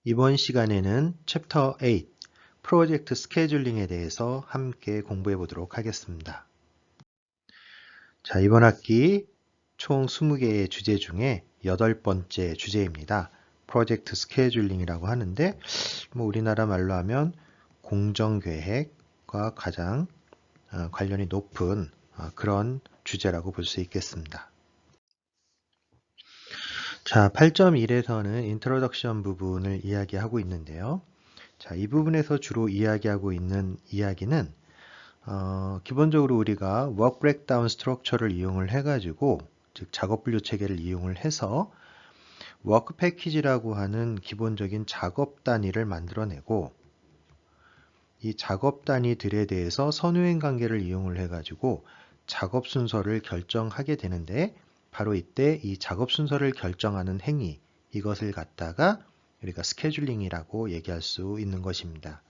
이번 시간에는 챕터 8, 프로젝트 스케줄링에 대해서 함께 공부해 보도록 하겠습니다. 자, 이번 학기 총 20개의 주제 중에 8번째 주제입니다. 프로젝트 스케줄링이라고 하는데, 우리나라 말로 하면 공정계획과 가장 관련이 높은 그런 주제라고 볼 수 있겠습니다. 자, 8.1에서는 인트로덕션 부분을 이야기하고 있는데요. 자, 이 부분에서 주로 이야기하고 있는 이야기는 기본적으로 우리가 워크 브레이크다운 스트럭처를 이용을 해가지고 즉 작업 분류 체계를 이용을 해서 워크 패키지라고 하는 기본적인 작업 단위를 만들어내고 이 작업 단위들에 대해서 선후행 관계를 이용을 해가지고 작업 순서를 결정하게 되는데 바로 이때 이 작업 순서를 결정하는 행위 이것을 갖다가 우리가 스케줄링이라고 얘기할 수 있는 것입니다.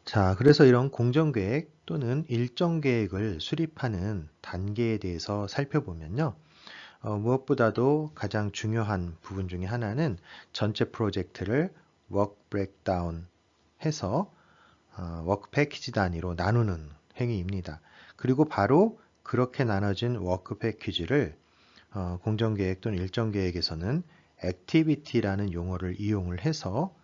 자, 그래서 이런 공정계획 또는 일정계획을 수립하는 단계에 대해서 살펴보면요. 무엇보다도 가장 중요한 부분 중에 하나는 전체 프로젝트를 워크 브레이크다운 해서 워크 패키지 단위로 나누는 행위입니다. 그리고 바로 그렇게 나눠진 워크 패키지를 공정계획 또는 일정계획에서는 액티비티라는 용어를 이용을 해서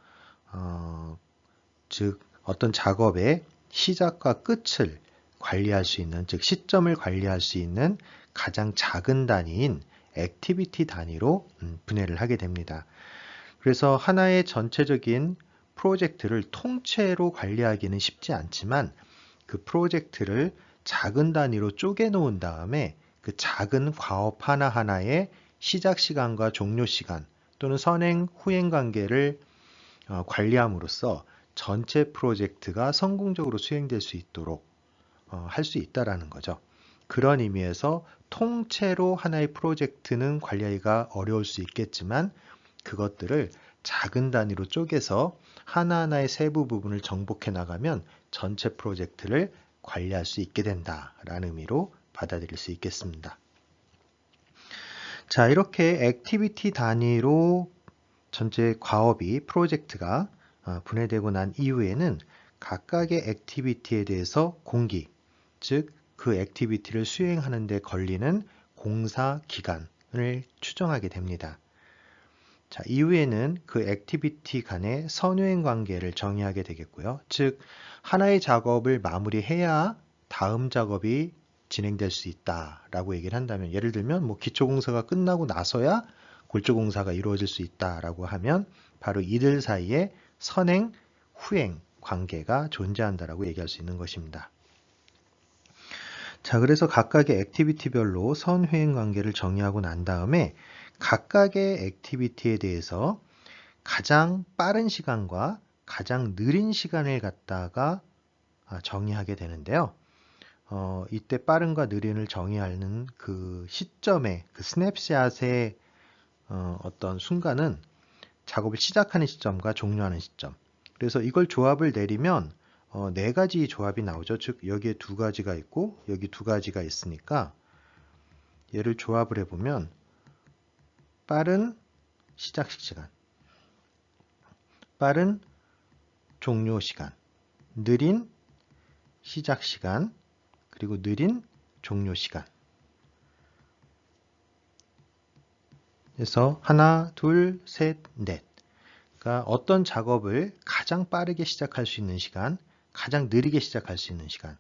즉 어떤 작업의 시작과 끝을 관리할 수 있는, 즉 시점을 관리할 수 있는 가장 작은 단위인 액티비티 단위로 분해를 하게 됩니다. 그래서 하나의 전체적인 프로젝트를 통째로 관리하기는 쉽지 않지만 그 프로젝트를 작은 단위로 쪼개 놓은 다음에 그 작은 과업 하나하나의 시작 시간과 종료 시간 또는 선행 후행 관계를 관리함으로써 전체 프로젝트가 성공적으로 수행될 수 있도록 할 수 있다라는 거죠. 그런 의미에서 통째로 하나의 프로젝트는 관리하기가 어려울 수 있겠지만 그것들을 작은 단위로 쪼개서 하나하나의 세부 부분을 정복해 나가면 전체 프로젝트를 관리할 수 있게 된다라는 의미로 받아들일 수 있겠습니다. 자, 이렇게 액티비티 단위로 전체 과업이 프로젝트가 분해되고 난 이후에는 각각의 액티비티에 대해서 공기, 즉 그 액티비티를 수행하는 데 걸리는 공사 기간을 추정하게 됩니다. 자, 이후에는 그 액티비티 간의 선후행 관계를 정의하게 되겠고요. 즉 하나의 작업을 마무리해야 다음 작업이 진행될 수 있다라고 얘기를 한다면 예를 들면 기초공사가 끝나고 나서야 골조공사가 이루어질 수 있다라고 하면 바로 이들 사이에 선행, 후행 관계가 존재한다라고 얘기할 수 있는 것입니다. 자, 그래서 각각의 액티비티별로 선후행 관계를 정의하고 난 다음에 각각의 액티비티에 대해서 가장 빠른 시간과 가장 느린 시간을 갖다가 정의하게 되는데요. 이때 빠른과 느린을 정의하는 그 시점의 그 스냅샷의 어떤 순간은 작업을 시작하는 시점과 종료하는 시점. 그래서 이걸 조합을 내리면 네 가지 조합이 나오죠. 즉 여기에 두 가지가 있고 여기 두 가지가 있으니까 얘를 조합을 해보면 빠른 시작 시간, 빠른 종료 시간, 느린 시작 시간, 그리고 느린 종료 시간. 그래서 하나, 둘, 셋, 넷. 그러니까 어떤 작업을 가장 빠르게 시작할 수 있는 시간, 가장 느리게 시작할 수 있는 시간,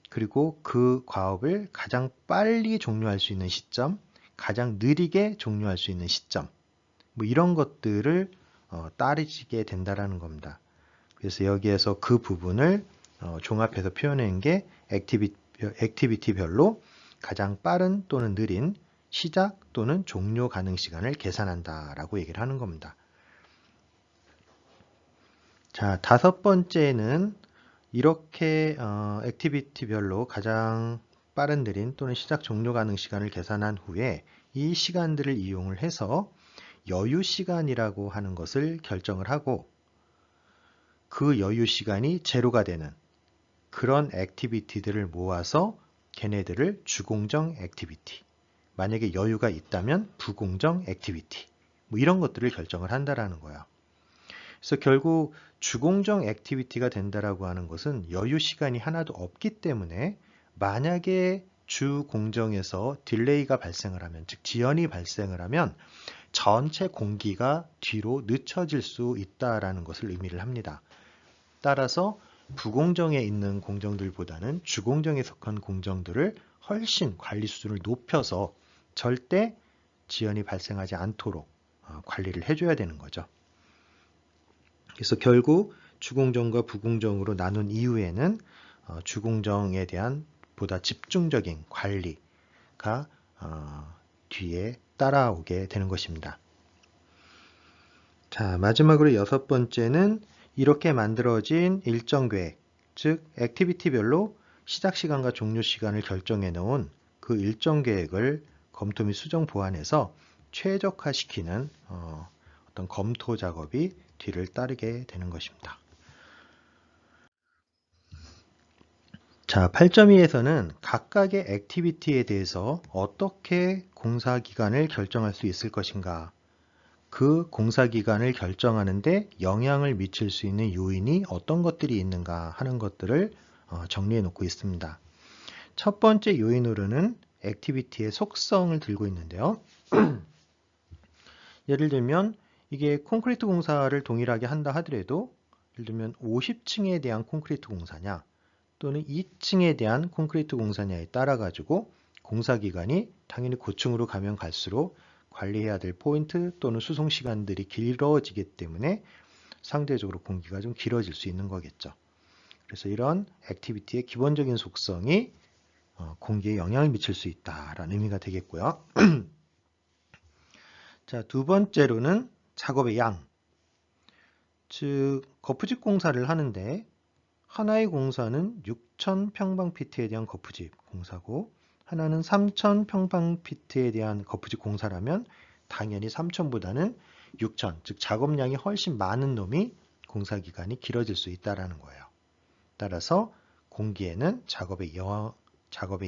그리고 그 과업을 가장 빨리 종료할 수 있는 시점, 가장 느리게 종료할 수 있는 시점, 이런 것들을 따르게 된다라는 겁니다. 그래서 여기에서 그 부분을 종합해서 표현한 게 액티비티별로 가장 빠른 또는 느린 시작 또는 종료 가능 시간을 계산한다라고 얘기를 하는 겁니다. 자, 다섯 번째는 이렇게 액티비티별로 가장 빠른 느린 또는 시작 종료 가능 시간을 계산한 후에 이 시간들을 이용을 해서 여유 시간이라고 하는 것을 결정을 하고 그 여유 시간이 제로가 되는 그런 액티비티들을 모아서 걔네들을 주공정 액티비티, 만약에 여유가 있다면 부공정 액티비티, 뭐 이런 것들을 결정을 한다라는 거예요. 그래서 결국 주공정 액티비티가 된다라고 하는 것은 여유 시간이 하나도 없기 때문에 만약에 주 공정에서 딜레이가 발생을 하면, 즉 지연이 발생을 하면 전체 공기가 뒤로 늦춰질 수 있다라는 것을 의미를 합니다. 따라서 부공정에 있는 공정들보다는 주공정에 속한 공정들을 훨씬 관리 수준을 높여서 절대 지연이 발생하지 않도록 관리를 해줘야 되는 거죠. 그래서 결국 주공정과 부공정으로 나눈 이후에는 주공정에 대한 보다 집중적인 관리가 뒤에 따라오게 되는 것입니다. 자, 마지막으로 6번째는 이렇게 만들어진 일정 계획, 즉 액티비티별로 시작 시간과 종료 시간을 결정해 놓은 그 일정 계획을 검토 및 수정 보완해서 최적화시키는 어떤 검토 작업이 뒤를 따르게 되는 것입니다. 자, 8.2에서는 각각의 액티비티에 대해서 어떻게 공사 기간을 결정할 수 있을 것인가, 그 공사 기간을 결정하는데 영향을 미칠 수 있는 요인이 어떤 것들이 있는가 하는 것들을 정리해 놓고 있습니다. 첫 번째 요인으로는 액티비티의 속성을 들고 있는데요. 예를 들면 이게 콘크리트 공사를 동일하게 한다 하더라도 예를 들면 50층에 대한 콘크리트 공사냐 또는 2층에 대한 콘크리트 공사냐에 따라 가지고 공사 기간이 당연히 고층으로 가면 갈수록 관리해야 될 포인트 또는 수송 시간들이 길어지기 때문에 상대적으로 공기가 좀 길어질 수 있는 거겠죠. 그래서 이런 액티비티의 기본적인 속성이 공기에 영향을 미칠 수 있다라는 의미가 되겠고요. 자, 두 번째로는 작업의 양. 즉, 거푸집 공사를 하는데 하나의 공사는 6,000평방피트에 대한 거푸집 공사고 하나는 3,000평방피트에 대한 거푸집 공사라면 당연히 3,000보다는 6,000, 즉 작업량이 훨씬 많은 놈이 공사 기간이 길어질 수 있다는 거예요. 따라서 공기에는 작업의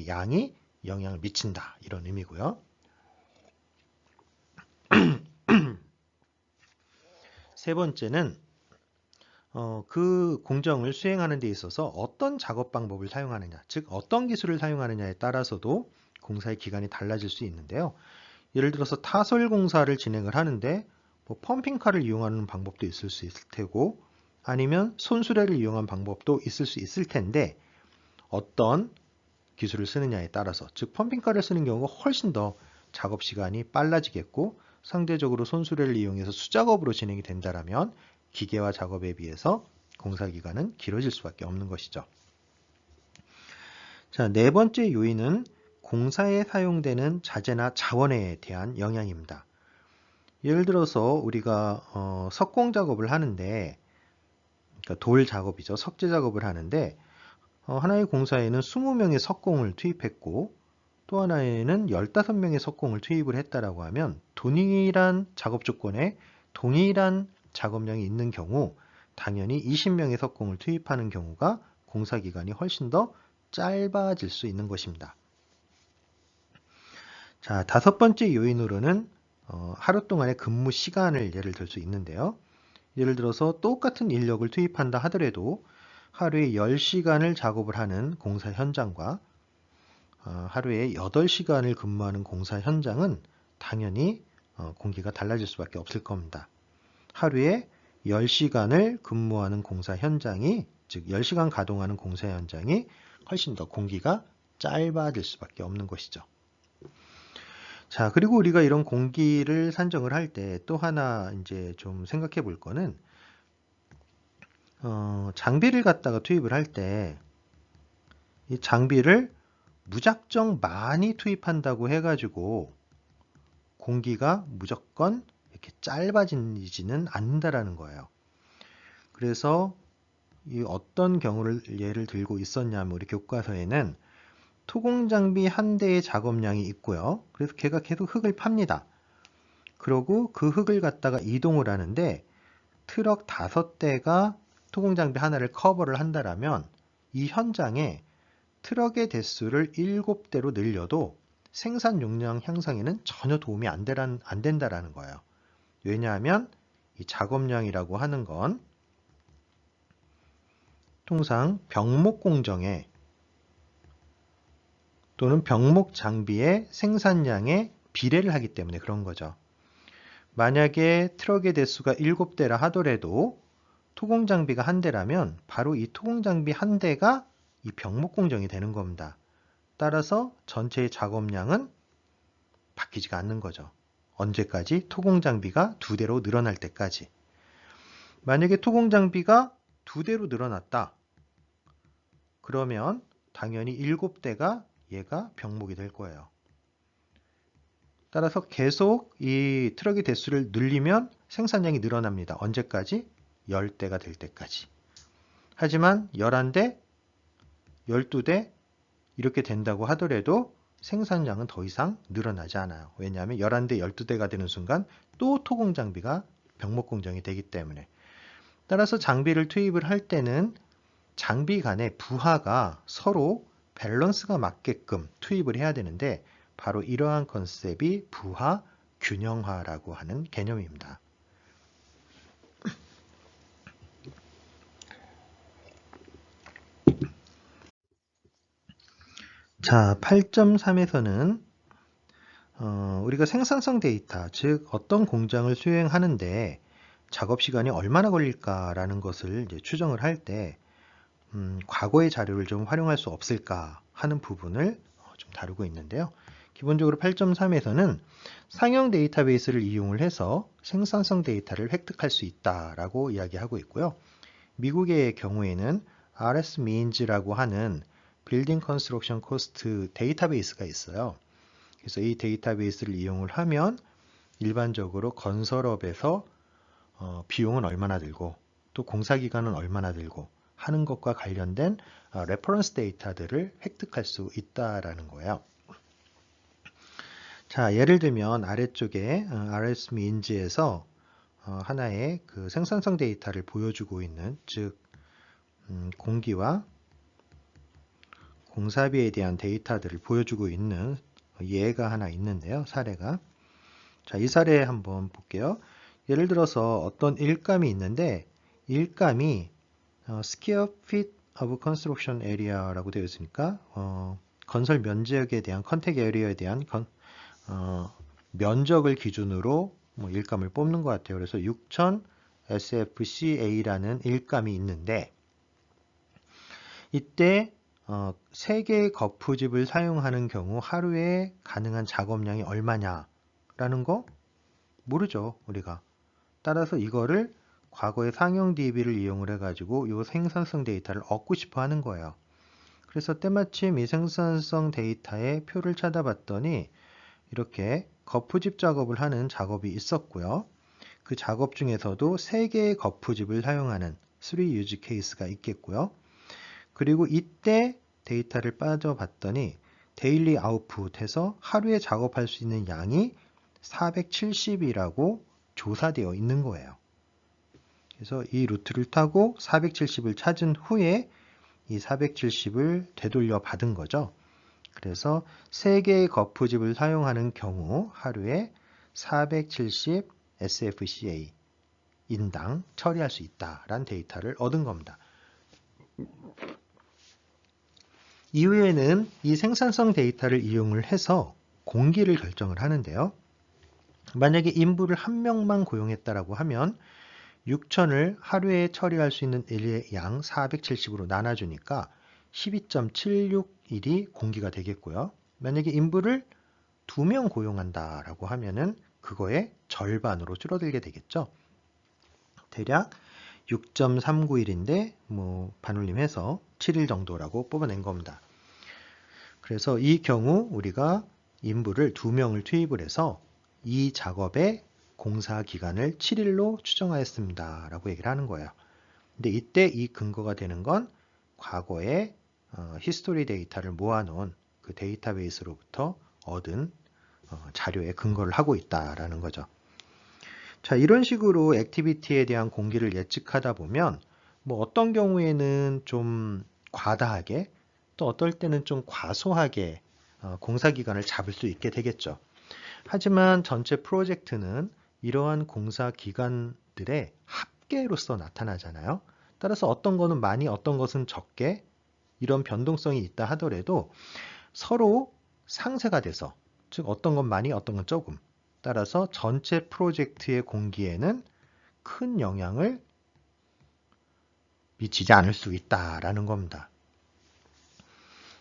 양이 영향을 미친다, 이런 의미고요. 세 번째는 그 공정을 수행하는 데 있어서 어떤 작업 방법을 사용하느냐, 즉 어떤 기술을 사용하느냐에 따라서도 공사의 기간이 달라질 수 있는데요. 예를 들어서 타설 공사를 진행을 하는데 뭐 펌핑카를 이용하는 방법도 있을 수 있을 테고 아니면 손수레를 이용한 방법도 있을 수 있을 텐데 어떤 기술을 쓰느냐에 따라서, 즉 펌핑카를 쓰는 경우가 훨씬 더 작업 시간이 빨라지겠고 상대적으로 손수레를 이용해서 수작업으로 진행이 된다면 기계화 작업에 비해서 공사 기간은 길어질 수밖에 없는 것이죠. 자, 네 번째 요인은 공사에 사용되는 자재나 자원에 대한 영향입니다. 예를 들어서 우리가 석공 작업을 하는데, 그러니까 돌 작업이죠. 석재 작업을 하는데 하나의 공사에는 20명의 석공을 투입했고 또 하나에는 15명의 석공을 투입을 했다라고 하면 동일한 작업 조건에 동일한 작업량이 있는 경우 당연히 20명의 석공을 투입하는 경우가 공사 기간이 훨씬 더 짧아질 수 있는 것입니다. 자, 다섯 번째 요인으로는 하루 동안의 근무 시간을 예를 들 수 있는데요. 예를 들어서 똑같은 인력을 투입한다 하더라도 하루에 10시간을 작업을 하는 공사 현장과 하루에 8시간을 근무하는 공사 현장은 당연히 공기가 달라질 수밖에 없을 겁니다. 하루에 10시간을 근무하는 공사 현장이, 즉 10시간 가동하는 공사 현장이 훨씬 더 공기가 짧아질 수밖에 없는 것이죠. 자, 그리고 우리가 이런 공기를 산정을 할 때 또 하나 이제 좀 생각해 볼 거는 장비를 갖다가 투입을 할 때 이 장비를 무작정 많이 투입한다고 해가지고 공기가 무조건 이렇게 짧아지지는 않는다라는 거예요. 그래서 이 어떤 경우를 예를 들고 있었냐면 우리 교과서에는 토공 장비 한 대의 작업량이 있고요. 그래서 걔가 계속 흙을 팝니다. 그러고 그 흙을 갖다가 이동을 하는데 트럭 5대가 토공 장비 하나를 커버를 한다라면 이 현장에 트럭의 대수를 7대로 늘려도 생산 용량 향상에는 전혀 도움이 안 된다라는 거예요. 왜냐하면 이 작업량이라고 하는 건 통상 병목 공정에 또는 병목 장비의 생산량에 비례를 하기 때문에 그런 거죠. 만약에 트럭의 대수가 7대라 하더라도 토공 장비가 1대라면 바로 이 토공 장비 1대가 이 병목 공정이 되는 겁니다. 따라서 전체의 작업량은 바뀌지가 않는 거죠. 언제까지? 토공 장비가 2대로 늘어날 때까지. 만약에 토공 장비가 2대로 늘어났다. 그러면 당연히 7대가 얘가 병목이 될 거예요. 따라서 계속 이 트럭의 대수를 늘리면 생산량이 늘어납니다. 언제까지? 10대가 될 때까지. 하지만 11대, 12대 이렇게 된다고 하더라도 생산량은 더 이상 늘어나지 않아요. 왜냐하면 11대, 12대가 되는 순간 또 토공 장비가 병목 공정이 되기 때문에. 따라서 장비를 투입을 할 때는 장비 간의 부하가 서로 밸런스가 맞게끔 투입을 해야 되는데 바로 이러한 컨셉이 부하 균형화라고 하는 개념입니다. 자, 8.3에서는 우리가 생산성 데이터, 즉 어떤 공장을 수행하는데 작업 시간이 얼마나 걸릴까라는 것을 이제 추정을 할 때 과거의 자료를 좀 활용할 수 없을까 하는 부분을 좀 다루고 있는데요. 기본적으로 8.3에서는 상용 데이터베이스를 이용을 해서 생산성 데이터를 획득할 수 있다라고 이야기하고 있고요. 미국의 경우에는 RSmeans라고 하는 빌딩 컨스트럭션 코스트 데이터베이스가 있어요. 그래서 이 데이터베이스를 이용을 하면 일반적으로 건설업에서 비용은 얼마나 들고 또 공사 기간은 얼마나 들고 하는 것과 관련된 레퍼런스 데이터들을 획득할 수 있다라는 거예요. 자, 예를 들면 아래쪽에 RSmeans에서 하나의 그 생산성 데이터를 보여주고 있는, 즉 공기와 공사비에 대한 데이터들을 보여주고 있는 예가 하나 있는데요. 사례가. 자, 이 사례 한번 볼게요. 예를 들어서 어떤 일감이 있는데 일감이 Square Feet of Construction Area라고 되어 있으니까 건설 면적에 대한 컨택 에리어에 대한 면적을 기준으로 일감을 뽑는 것 같아요. 그래서 6000 SFCA라는 일감이 있는데 이때 3개의 거푸집을 사용하는 경우 하루에 가능한 작업량이 얼마냐라는 거 모르죠, 우리가. 따라서 이거를 과거의 상용 DB를 이용을 해가지고 이 생산성 데이터를 얻고 싶어 하는 거예요. 그래서 때마침 이 생산성 데이터의 표를 찾아봤더니 이렇게 거푸집 작업을 하는 작업이 있었고요. 그 작업 중에서도 3개의 거푸집을 사용하는 3 use case가 있겠고요. 그리고 이때 데이터를 빠져봤더니 데일리 아웃풋에서 하루에 작업할 수 있는 양이 470이라고 조사되어 있는 거예요. 그래서 이 루트를 타고 470을 찾은 후에 이 470을 되돌려 받은 거죠. 그래서 3개의 거푸집을 사용하는 경우 하루에 470 SFCA 인당 처리할 수 있다라는 데이터를 얻은 겁니다. 이후에는 이 생산성 데이터를 이용을 해서 공기를 결정을 하는데요. 만약에 인부를 1명만 고용했다라고 하면 6000을 하루에 처리할 수 있는 일의 양 470으로 나눠주니까 12.76일이 공기가 되겠고요. 만약에 인부를 2명 고용한다라고 하면은 그거의 절반으로 줄어들게 되겠죠. 대략 6.391인데 반올림 해서 7일 정도라고 뽑아낸 겁니다. 그래서 이 경우 우리가 인부를 2명을 투입을 해서 이 작업의 공사 기간을 7일로 추정하였습니다 라고 얘기를 하는 거예요. 근데 이때 이 근거가 되는 건 과거의 히스토리 데이터를 모아놓은 그 데이터베이스로부터 얻은 자료에 근거를 하고 있다라는 거죠. 자, 이런 식으로 액티비티에 대한 공기를 예측하다 보면 어떤 경우에는 좀 과다하게 또 어떨 때는 좀 과소하게 공사 기간을 잡을 수 있게 되겠죠. 하지만 전체 프로젝트는 이러한 공사 기간들의 합계로서 나타나잖아요. 따라서 어떤 거는 많이, 어떤 것은 적게 이런 변동성이 있다 하더라도 서로 상쇄가 돼서, 즉 어떤 건 많이, 어떤 건 조금, 따라서 전체 프로젝트의 공기에는 큰 영향을 미치지 않을 수 있다라는 겁니다.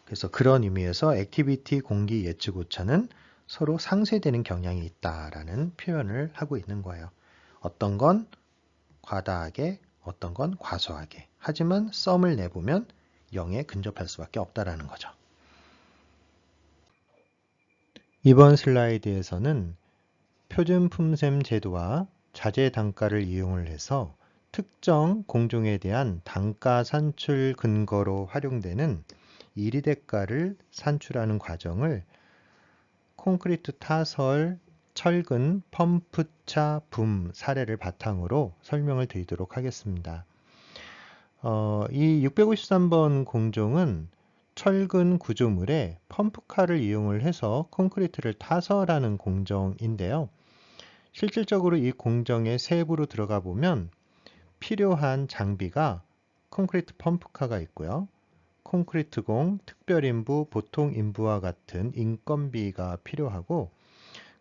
그래서 그런 의미에서 액티비티 공기 예측 오차는 서로 상쇄되는 경향이 있다라는 표현을 하고 있는 거예요. 어떤 건 과다하게, 어떤 건 과소하게. 하지만 썸을 내보면 0에 근접할 수밖에 없다라는 거죠. 이번 슬라이드에서는 표준 품셈 제도와 자재 단가를 이용을 해서 특정 공종에 대한 단가 산출 근거로 활용되는 이리대가를 산출하는 과정을 콘크리트 타설, 철근, 펌프차, 붐 사례를 바탕으로 설명을 드리도록 하겠습니다. 이 653번 공종은 철근 구조물에 펌프카를 이용을 해서 콘크리트를 타설하는 공정인데요. 실질적으로 이 공정의 세부로 들어가 보면 필요한 장비가 콘크리트 펌프카가 있고요. 콘크리트공, 특별인부, 보통인부와 같은 인건비가 필요하고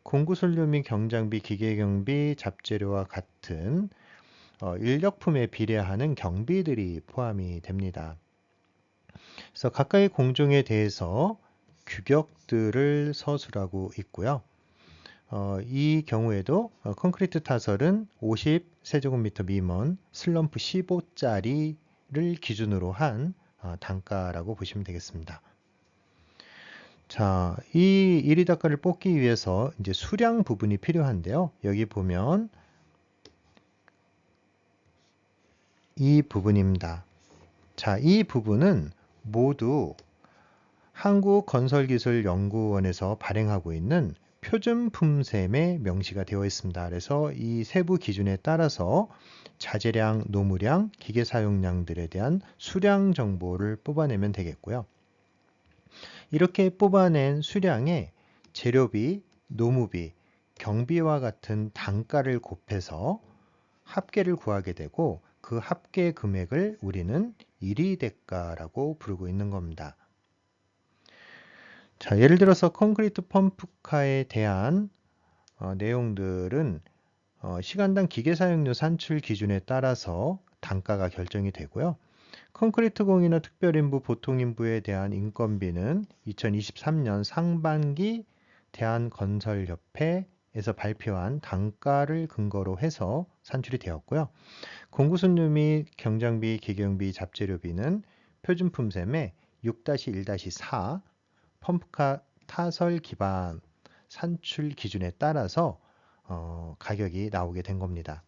공구선료 및 경장비, 기계경비, 잡재료와 같은 인력품에 비례하는 경비들이 포함이 됩니다. 그래서 각각의 공종에 대해서 규격들을 서술하고 있고요. 이 경우에도 콘크리트 타설은 50세제곱미터 미만 슬럼프 15짜리를 기준으로 한 단가라고 보시면 되겠습니다. 자, 이 이리다가를 뽑기 위해서 이제 수량 부분이 필요한데요. 여기 보면 이 부분입니다. 자, 이 부분은 모두 한국건설기술연구원에서 발행하고 있는 표준 품셈에 명시가 되어 있습니다. 그래서 이 세부 기준에 따라서 자재량, 노무량, 기계 사용량들에 대한 수량 정보를 뽑아내면 되겠고요. 이렇게 뽑아낸 수량에 재료비, 노무비, 경비와 같은 단가를 곱해서 합계를 구하게 되고 그 합계 금액을 우리는 이리대가라고 부르고 있는 겁니다. 자, 예를 들어서 콘크리트 펌프카에 대한 내용들은 시간당 기계 사용료 산출 기준에 따라서 단가가 결정이 되고요. 콘크리트 공이나 특별인부, 보통인부에 대한 인건비는 2023년 상반기 대한건설협회에서 발표한 단가를 근거로 해서 산출이 되었고요. 공구선료 및 경장비, 기계용비, 잡재료비는 표준품셈의 6-1-4 펌프카 타설 기반 산출 기준에 따라서 가격이 나오게 된 겁니다.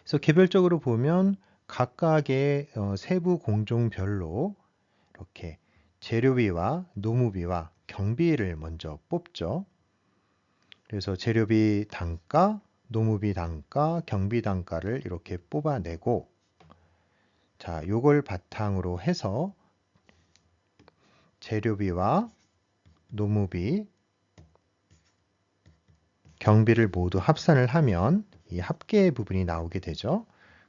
그래서 개별적으로 보면 각각의 세부 공종별로 이렇게 재료비와 노무비와 경비를 먼저 뽑죠. 그래서 재료비 단가, 노무비 단가, 경비 단가를 이렇게 뽑아내고 자, 요걸 바탕으로 해서 재료비와 노무비, 경비를 모두 합산을 하면 이 합계 부분이 나오게 되죠.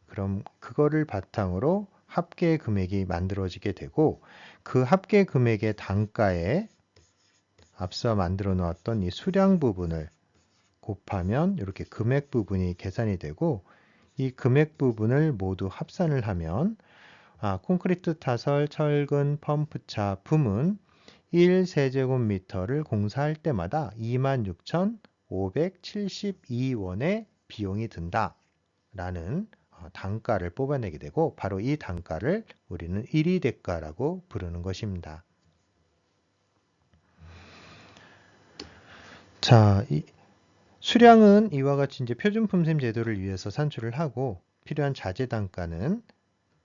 그럼 그거를 바탕으로 합계 금액이 만들어지게 되고 그 합계 금액의 단가에 앞서 만들어 놓았던 이 수량 부분을 곱하면 이렇게 금액 부분이 계산이 되고 이 금액 부분을 모두 합산을 하면 콘크리트 타설, 철근, 펌프차, 붐은 1세제곱미터를 공사할 때마다 26,572원의 비용이 든다 라는 단가를 뽑아내게 되고 바로 이 단가를 우리는 이리대가라고 부르는 것입니다. 자, 수량은 이와 같이 이제 표준품셈 제도를 위해서 산출을 하고 필요한 자재 단가는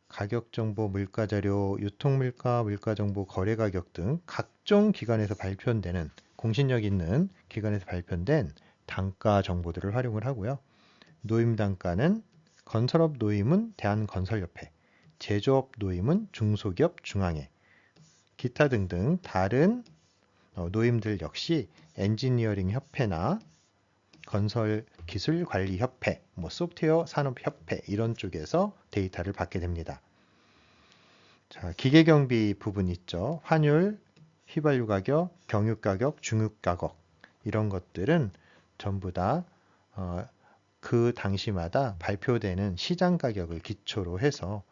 가격정보, 물가자료, 유통물가, 물가정보, 거래가격 등 각종 기관에서 발표되는 공신력 있는 기관에서 발표된 단가 정보들을 활용을 하고요. 노임 단가는 건설업 노임은 대한건설협회, 제조업 노임은 중소기업 중앙회, 기타 등등 다른 노임들 역시 엔지니어링 협회나 건설기술관리협회, 소프트웨어 산업협회 이런 쪽에서 데이터를 받게 됩니다. 자, 기계경비 부분 있죠. 환율, 휘발유 가격, 경유 가격, 중유 가격 이런 것들은 전부 다 그 당시마다 발표되는 시장 가격을 기초로 해서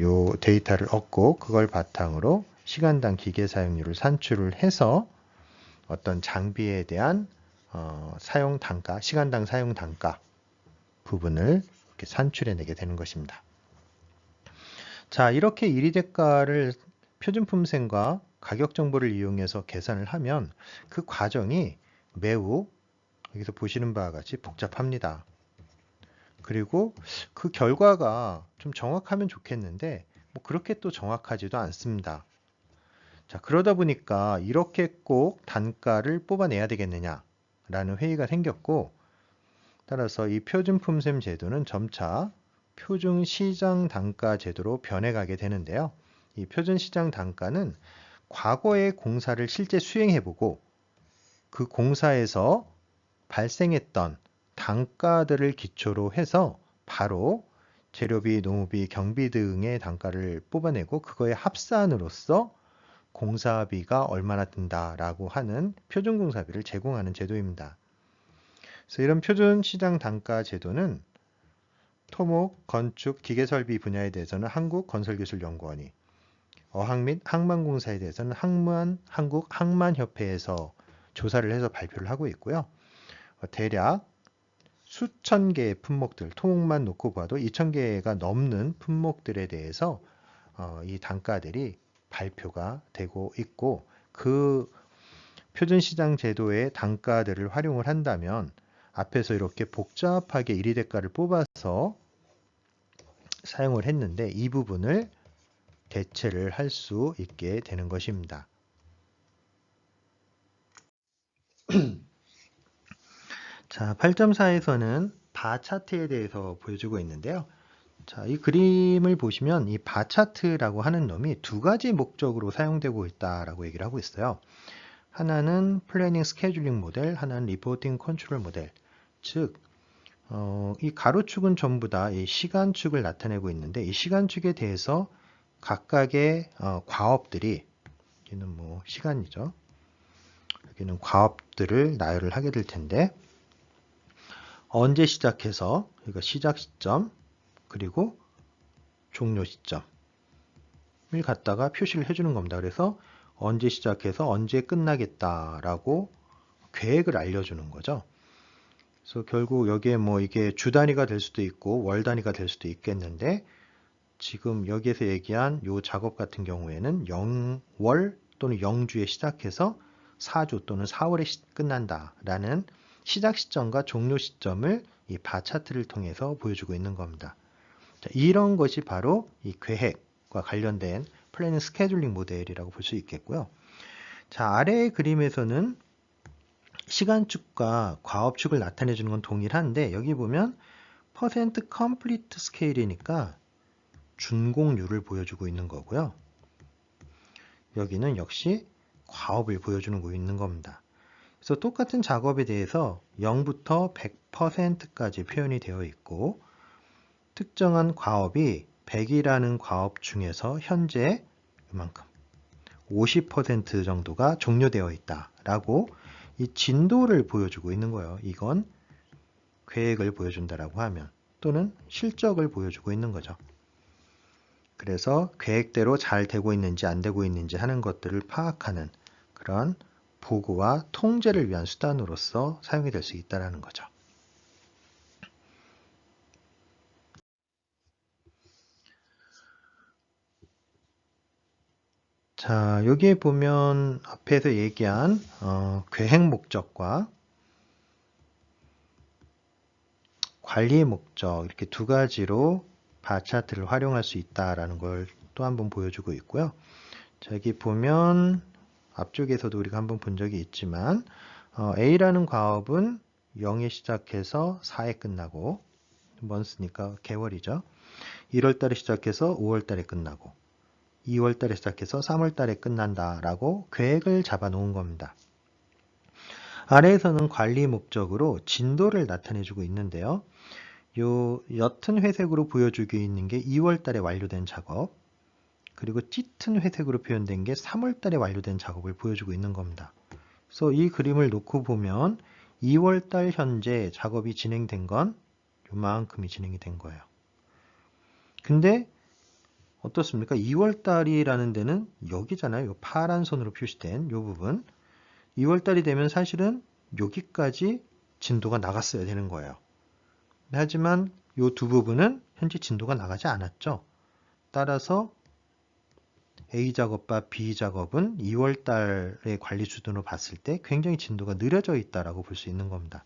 요 데이터를 얻고 그걸 바탕으로 시간당 기계 사용률을 산출을 해서 어떤 장비에 대한 사용 단가, 시간당 사용 단가 부분을 이렇게 산출해내게 되는 것입니다. 자, 이렇게 일위대가를 표준품셈과 가격 정보를 이용해서 계산을 하면 그 과정이 매우 여기서 보시는 바와 같이 복잡합니다. 그리고 그 결과가 좀 정확하면 좋겠는데 그렇게 또 정확하지도 않습니다. 자, 그러다 보니까 이렇게 꼭 단가를 뽑아내야 되겠느냐라는 회의가 생겼고, 따라서 이 표준품셈 제도는 점차 표준시장 단가 제도로 변해가게 되는데요. 이 표준시장 단가는 과거의 공사를 실제 수행해보고 그 공사에서 발생했던 단가들을 기초로 해서 바로 재료비, 노무비, 경비 등의 단가를 뽑아내고 그거의 합산으로써 공사비가 얼마나 든다라고 하는 표준공사비를 제공하는 제도입니다. 그래서 이런 표준시장 단가 제도는 토목, 건축, 기계설비 분야에 대해서는 한국건설기술연구원이, 어학 및 항만공사에 대해서는 한국항만협회에서 조사를 해서 발표를 하고 있고요. 대략 수천 개의 품목들, 토목만 놓고 봐도 2,000개가 넘는 품목들에 대해서 이 단가들이 발표가 되고 있고, 그 표준시장 제도의 단가들을 활용을 한다면 앞에서 이렇게 복잡하게 일위대가를 뽑아서 사용을 했는데 이 부분을 대체를 할 수 있게 되는 것입니다. 자, 8.4에서는 바 차트에 대해서 보여주고 있는데요. 자, 이 그림을 보시면 이 바 차트라고 하는 놈이 두 가지 목적으로 사용되고 있다라고 얘기를 하고 있어요. 하나는 플래닝 스케줄링 모델, 하나는 리포팅 컨트롤 모델. 즉, 이 가로축은 전부 다 이 시간축을 나타내고 있는데 이 시간축에 대해서 각각의 과업들이, 여기는 시간이죠. 여기는 과업들을 나열을 하게 될 텐데 언제 시작해서 그러니까 시작 시점 그리고 종료 시점을 갖다가 표시를 해주는 겁니다. 그래서 언제 시작해서 언제 끝나겠다라고 계획을 알려주는 거죠. 그래서 결국 여기에 이게 주 단위가 될 수도 있고 월 단위가 될 수도 있겠는데 지금 여기에서 얘기한 요 작업 같은 경우에는 0월 또는 0주에 시작해서 4주 또는 4월에 끝난다라는 시작 시점과 종료 시점을 이 바 차트를 통해서 보여주고 있는 겁니다. 자, 이런 것이 바로 이 계획과 관련된 플래닝 스케줄링 모델이라고 볼 수 있겠고요. 자, 아래의 그림에서는 시간축과 과업축을 나타내 주는 건 동일한데 여기 보면 퍼센트 컴플리트 스케일이니까 준공률을 보여주고 있는 거고요. 여기는 역시 과업을 보여주고 있는 겁니다. 그래서 똑같은 작업에 대해서 0부터 100%까지 표현이 되어 있고 특정한 과업이 100이라는 과업 중에서 현재 이만큼 50% 정도가 종료되어 있다라고 이 진도를 보여주고 있는 거예요. 이건 계획을 보여준다라고 하면 또는 실적을 보여주고 있는 거죠. 그래서 계획대로 잘 되고 있는지 안 되고 있는지 하는 것들을 파악하는 그런 보고와 통제를 위한 수단으로서 사용이 될 수 있다는 거죠. 자, 여기에 보면 앞에서 얘기한 계획 목적과 관리 목적 이렇게 두 가지로 바 차트를 활용할 수 있다라는 걸 또 한번 보여주고 있고요. 자, 여기 보면 앞쪽에서도 우리가 한번 본 적이 있지만 A라는 과업은 0에 시작해서 4에 끝나고 month니까 개월이죠. 1월 달에 시작해서 5월 달에 끝나고 2월 달에 시작해서 3월 달에 끝난다라고 계획을 잡아 놓은 겁니다. 아래에서는 관리 목적으로 진도를 나타내주고 있는데요. 요 옅은 회색으로 보여주고 있는 게 2월 달에 완료된 작업, 그리고 짙은 회색으로 표현된 게 3월 달에 완료된 작업을 보여주고 있는 겁니다. 그래서 이 그림을 놓고 보면 2월 달 현재 작업이 진행된 건 요만큼이 진행이 된 거예요. 근데 어떻습니까? 2월 달이라는 데는 여기잖아요. 요 파란 선으로 표시된 요 부분. 2월 달이 되면 사실은 여기까지 진도가 나갔어야 되는 거예요. 하지만 요 두 부분은 현재 진도가 나가지 않았죠. 따라서 A 작업과 B 작업은 2월 달의 관리 수준으로 봤을 때 굉장히 진도가 느려져 있다라고 볼 수 있는 겁니다.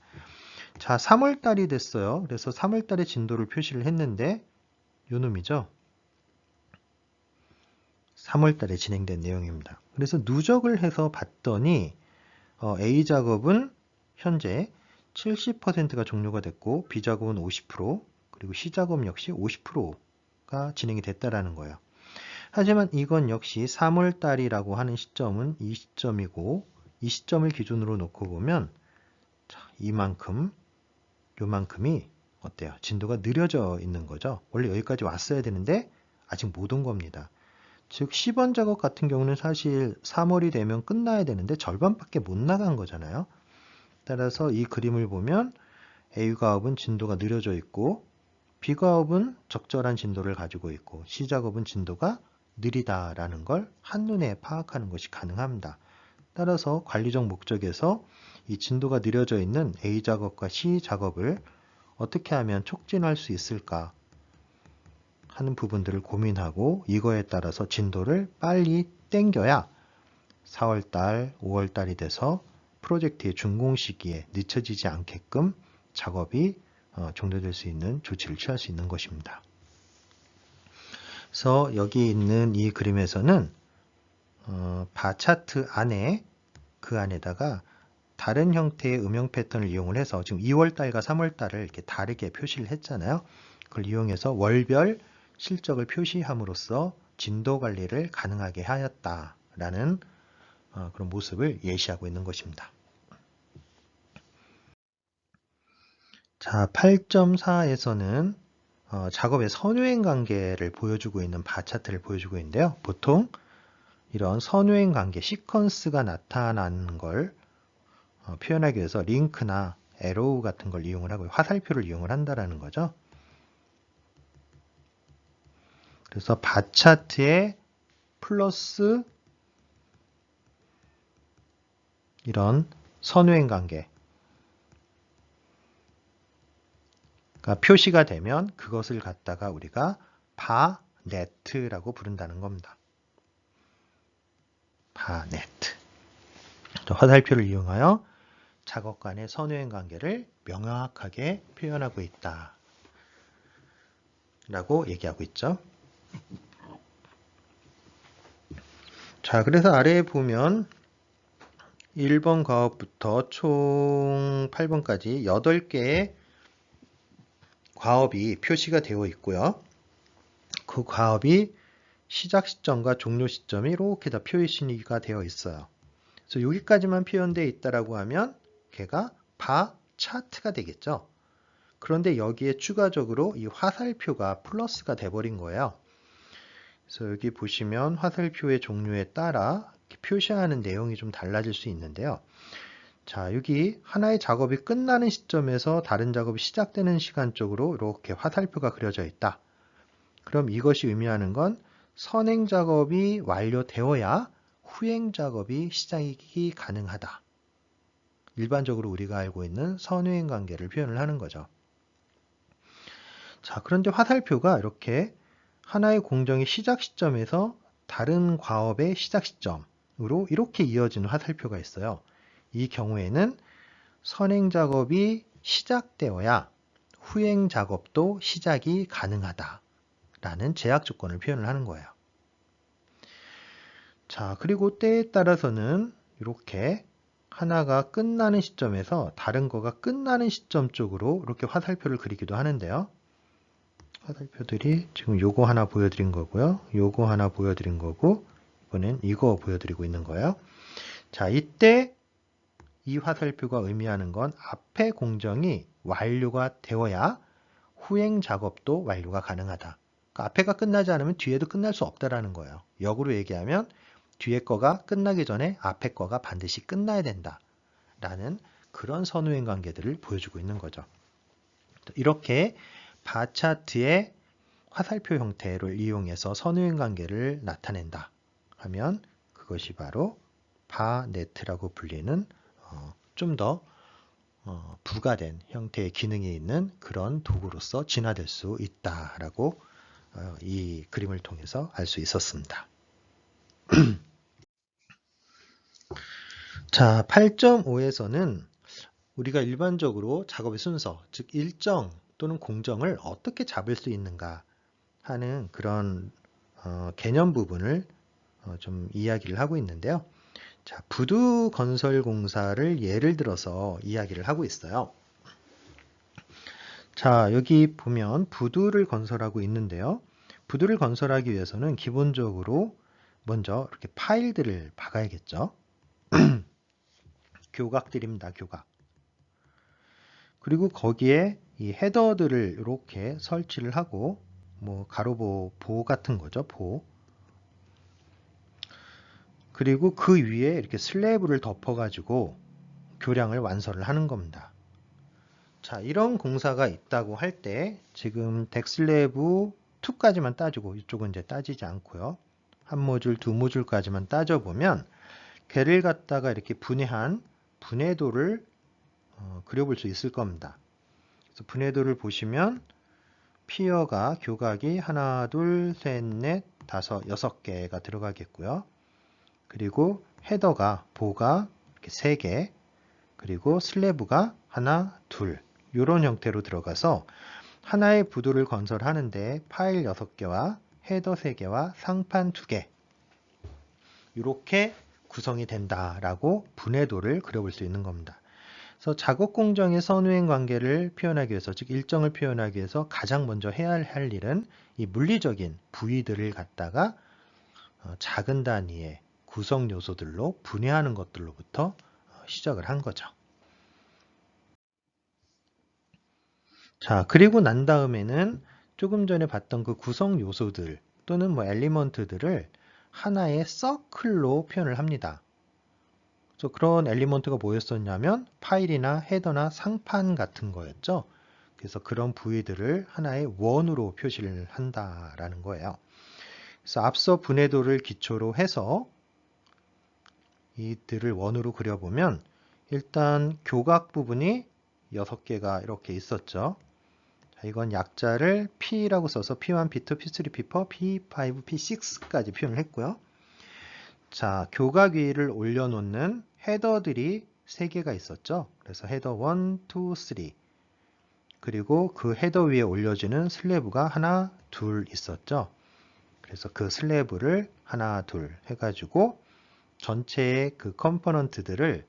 자, 3월 달이 됐어요. 그래서 3월 달에 진도를 표시를 했는데 요 놈이죠. 3월 달에 진행된 내용입니다. 그래서 누적을 해서 봤더니 A 작업은 현재 70%가 종료가 됐고 B 작업은 50%, 그리고 C 작업 역시 50%가 진행이 됐다라는 거예요. 하지만 이건 역시 3월 달이라고 하는 시점은 이 시점이고, 이 시점을 기준으로 놓고 보면 이만큼, 요만큼이 어때요? 진도가 느려져 있는 거죠. 원래 여기까지 왔어야 되는데 아직 못 온 겁니다. 즉 10원 작업 같은 경우는 사실 3월이 되면 끝나야 되는데 절반밖에 못 나간 거잖아요. 따라서 이 그림을 보면 A 가업은 진도가 느려져 있고, B 가업은 적절한 진도를 가지고 있고, C 작업은 진도가 느리다라는 걸 한눈에 파악하는 것이 가능합니다. 따라서 관리적 목적에서 이 진도가 느려져 있는 A 작업과 C 작업을 어떻게 하면 촉진할 수 있을까 하는 부분들을 고민하고, 이거에 따라서 진도를 빨리 땡겨야 4월달, 5월달이 돼서 프로젝트의 준공 시기에 늦춰지지 않게끔 작업이 종료될 수 있는 조치를 취할 수 있는 것입니다. 그래서 여기 있는 이 그림에서는 바 차트 안에, 그 안에다가 다른 형태의 음영 패턴을 이용을 해서 지금 2월달과 3월달을 이렇게 다르게 표시를 했잖아요. 그걸 이용해서 월별 실적을 표시함으로써 진도 관리를 가능하게 하였다라는 그런 모습을 예시하고 있는 것입니다. 자, 8.4에서는 작업의 선후행 관계를 보여주고 있는 바 차트를 보여주고 있는데요. 보통 이런 선후행 관계, 시퀀스가 나타나는 걸 표현하기 위해서 링크나 에로우 같은 걸 이용을 하고 화살표를 이용을 한다라는 거죠. 그래서 바 차트에 플러스 이런 선후행 관계가 표시가 되면 그것을 갖다가 우리가 바 네트라고 부른다는 겁니다. 바 네트. 화살표를 이용하여 작업 간의 선후행 관계를 명확하게 표현하고 있다 라고 얘기하고 있죠. 자, 그래서 아래에 보면 1번 과업부터 총 8번까지 8개의 과업이 표시가 되어 있고요. 그 과업이 시작 시점과 종료 시점이 이렇게 다 표시가 되어 있어요. 그래서 여기까지만 표현되어 있다라고 하면 걔가 바 차트가 되겠죠. 그런데 여기에 추가적으로 이 화살표가 플러스가 돼버린 거예요. 그래서 여기 보시면 화살표의 종류에 따라 표시하는 내용이 좀 달라질 수 있는데요. 자, 여기 하나의 작업이 끝나는 시점에서 다른 작업이 시작되는 시간 쪽으로 이렇게 화살표가 그려져 있다. 그럼 이것이 의미하는 건 선행 작업이 완료되어야 후행 작업이 시작이 가능하다. 일반적으로 우리가 알고 있는 선후행 관계를 표현을 하는 거죠. 자, 그런데 화살표가 이렇게 하나의 공정의 시작 시점에서 다른 과업의 시작 시점으로 이렇게 이어지는 화살표가 있어요. 이 경우에는 선행 작업이 시작되어야 후행 작업도 시작이 가능하다라는 제약 조건을 표현을 하는 거예요. 자, 그리고 때에 따라서는 이렇게 하나가 끝나는 시점에서 다른 거가 끝나는 시점 쪽으로 이렇게 화살표를 그리기도 하는데요. 화살표들이 지금 요거 하나 보여드린 거고요. 요거 하나 보여드린 거고, 이번엔 이거 보여드리고 있는 거예요. 자, 이때 이 화살표가 의미하는 건 앞에 공정이 완료가 되어야 후행 작업도 완료가 가능하다. 그러니까 앞에가 끝나지 않으면 뒤에도 끝날 수 없다라는 거예요. 역으로 얘기하면 뒤에 거가 끝나기 전에 앞에 거가 반드시 끝나야 된다. 라는 그런 선후행 관계들을 보여주고 있는 거죠. 이렇게 바 차트의 화살표 형태를 이용해서 선후행 관계를 나타낸다 하면 그것이 바로 바 네트라고 불리는 좀 더 부가된 형태의 기능이 있는 그런 도구로서 진화될 수 있다라고 이 그림을 통해서 알 수 있었습니다. 자, 8.5에서는 우리가 일반적으로 작업의 순서, 즉 일정 또는 공정을 어떻게 잡을 수 있는가 하는 그런 개념 부분을 좀 이야기를 하고 있는데요. 자, 부두 건설 공사를 예를 들어서 이야기를 하고 있어요. 자, 여기 보면 부두를 건설하고 있는데요. 부두를 건설하기 위해서는 기본적으로 먼저 이렇게 파일들을 박아야겠죠. 교각들입니다, 교각. 그리고 거기에 이 헤더들을 이렇게 설치를 하고 뭐 가로보 보 같은 거죠, 보. 그리고 그 위에 이렇게 슬래브를 덮어가지고 교량을 완설을 하는 겁니다. 자, 이런 공사가 있다고 할 때 지금 덱슬래브 2까지만 따지고 이쪽은 이제 따지지 않고요. 한 모듈, 두 모듈까지만 따져보면 걔를 갖다가 이렇게 분해한 분해도를 그려볼 수 있을 겁니다. 그래서 분해도를 보시면 피어가 교각이 하나, 둘, 셋, 넷, 다섯, 6개가 들어가겠고요. 그리고 헤더가 보가 이렇게 3개, 그리고 슬래브가 하나, 둘 이런 형태로 들어가서 하나의 부두를 건설하는데 파일 6개와 헤더 3개와 상판 2개 이렇게 구성이 된다라고 분해도를 그려볼 수 있는 겁니다. 그래서 작업 공정의 선후행 관계를 표현하기 위해서, 즉 일정을 표현하기 위해서 가장 먼저 해야 할 일은 이 물리적인 부위들을 갖다가 작은 단위의 구성 요소들로 분해하는 것들로부터 시작을 한 거죠. 자, 그리고 난 다음에는 조금 전에 봤던 그 구성 요소들 또는 뭐 엘리먼트들을 하나의 서클로 표현을 합니다. 그래서 그런 엘리먼트가 뭐였었냐면 파일이나 헤더나 상판 같은 거였죠. 그래서 그런 부위들을 하나의 원으로 표시를 한다라는 거예요. 그래서 앞서 분해도를 기초로 해서 이들을 원으로 그려보면 일단 교각 부분이 6개가 이렇게 있었죠. 자, 이건 약자를 P라고 써서 P1, P2, P3, P4, P5, P6까지 표현을 했고요. 자, 교각 위를 올려놓는 헤더들이 3개가 있었죠. 그래서 헤더 1, 2, 3 그리고 그 헤더 위에 올려지는 슬래브가 하나, 둘 있었죠. 그래서 그 슬래브를 하나, 둘 해가지고 전체의 그 컴포넌트들을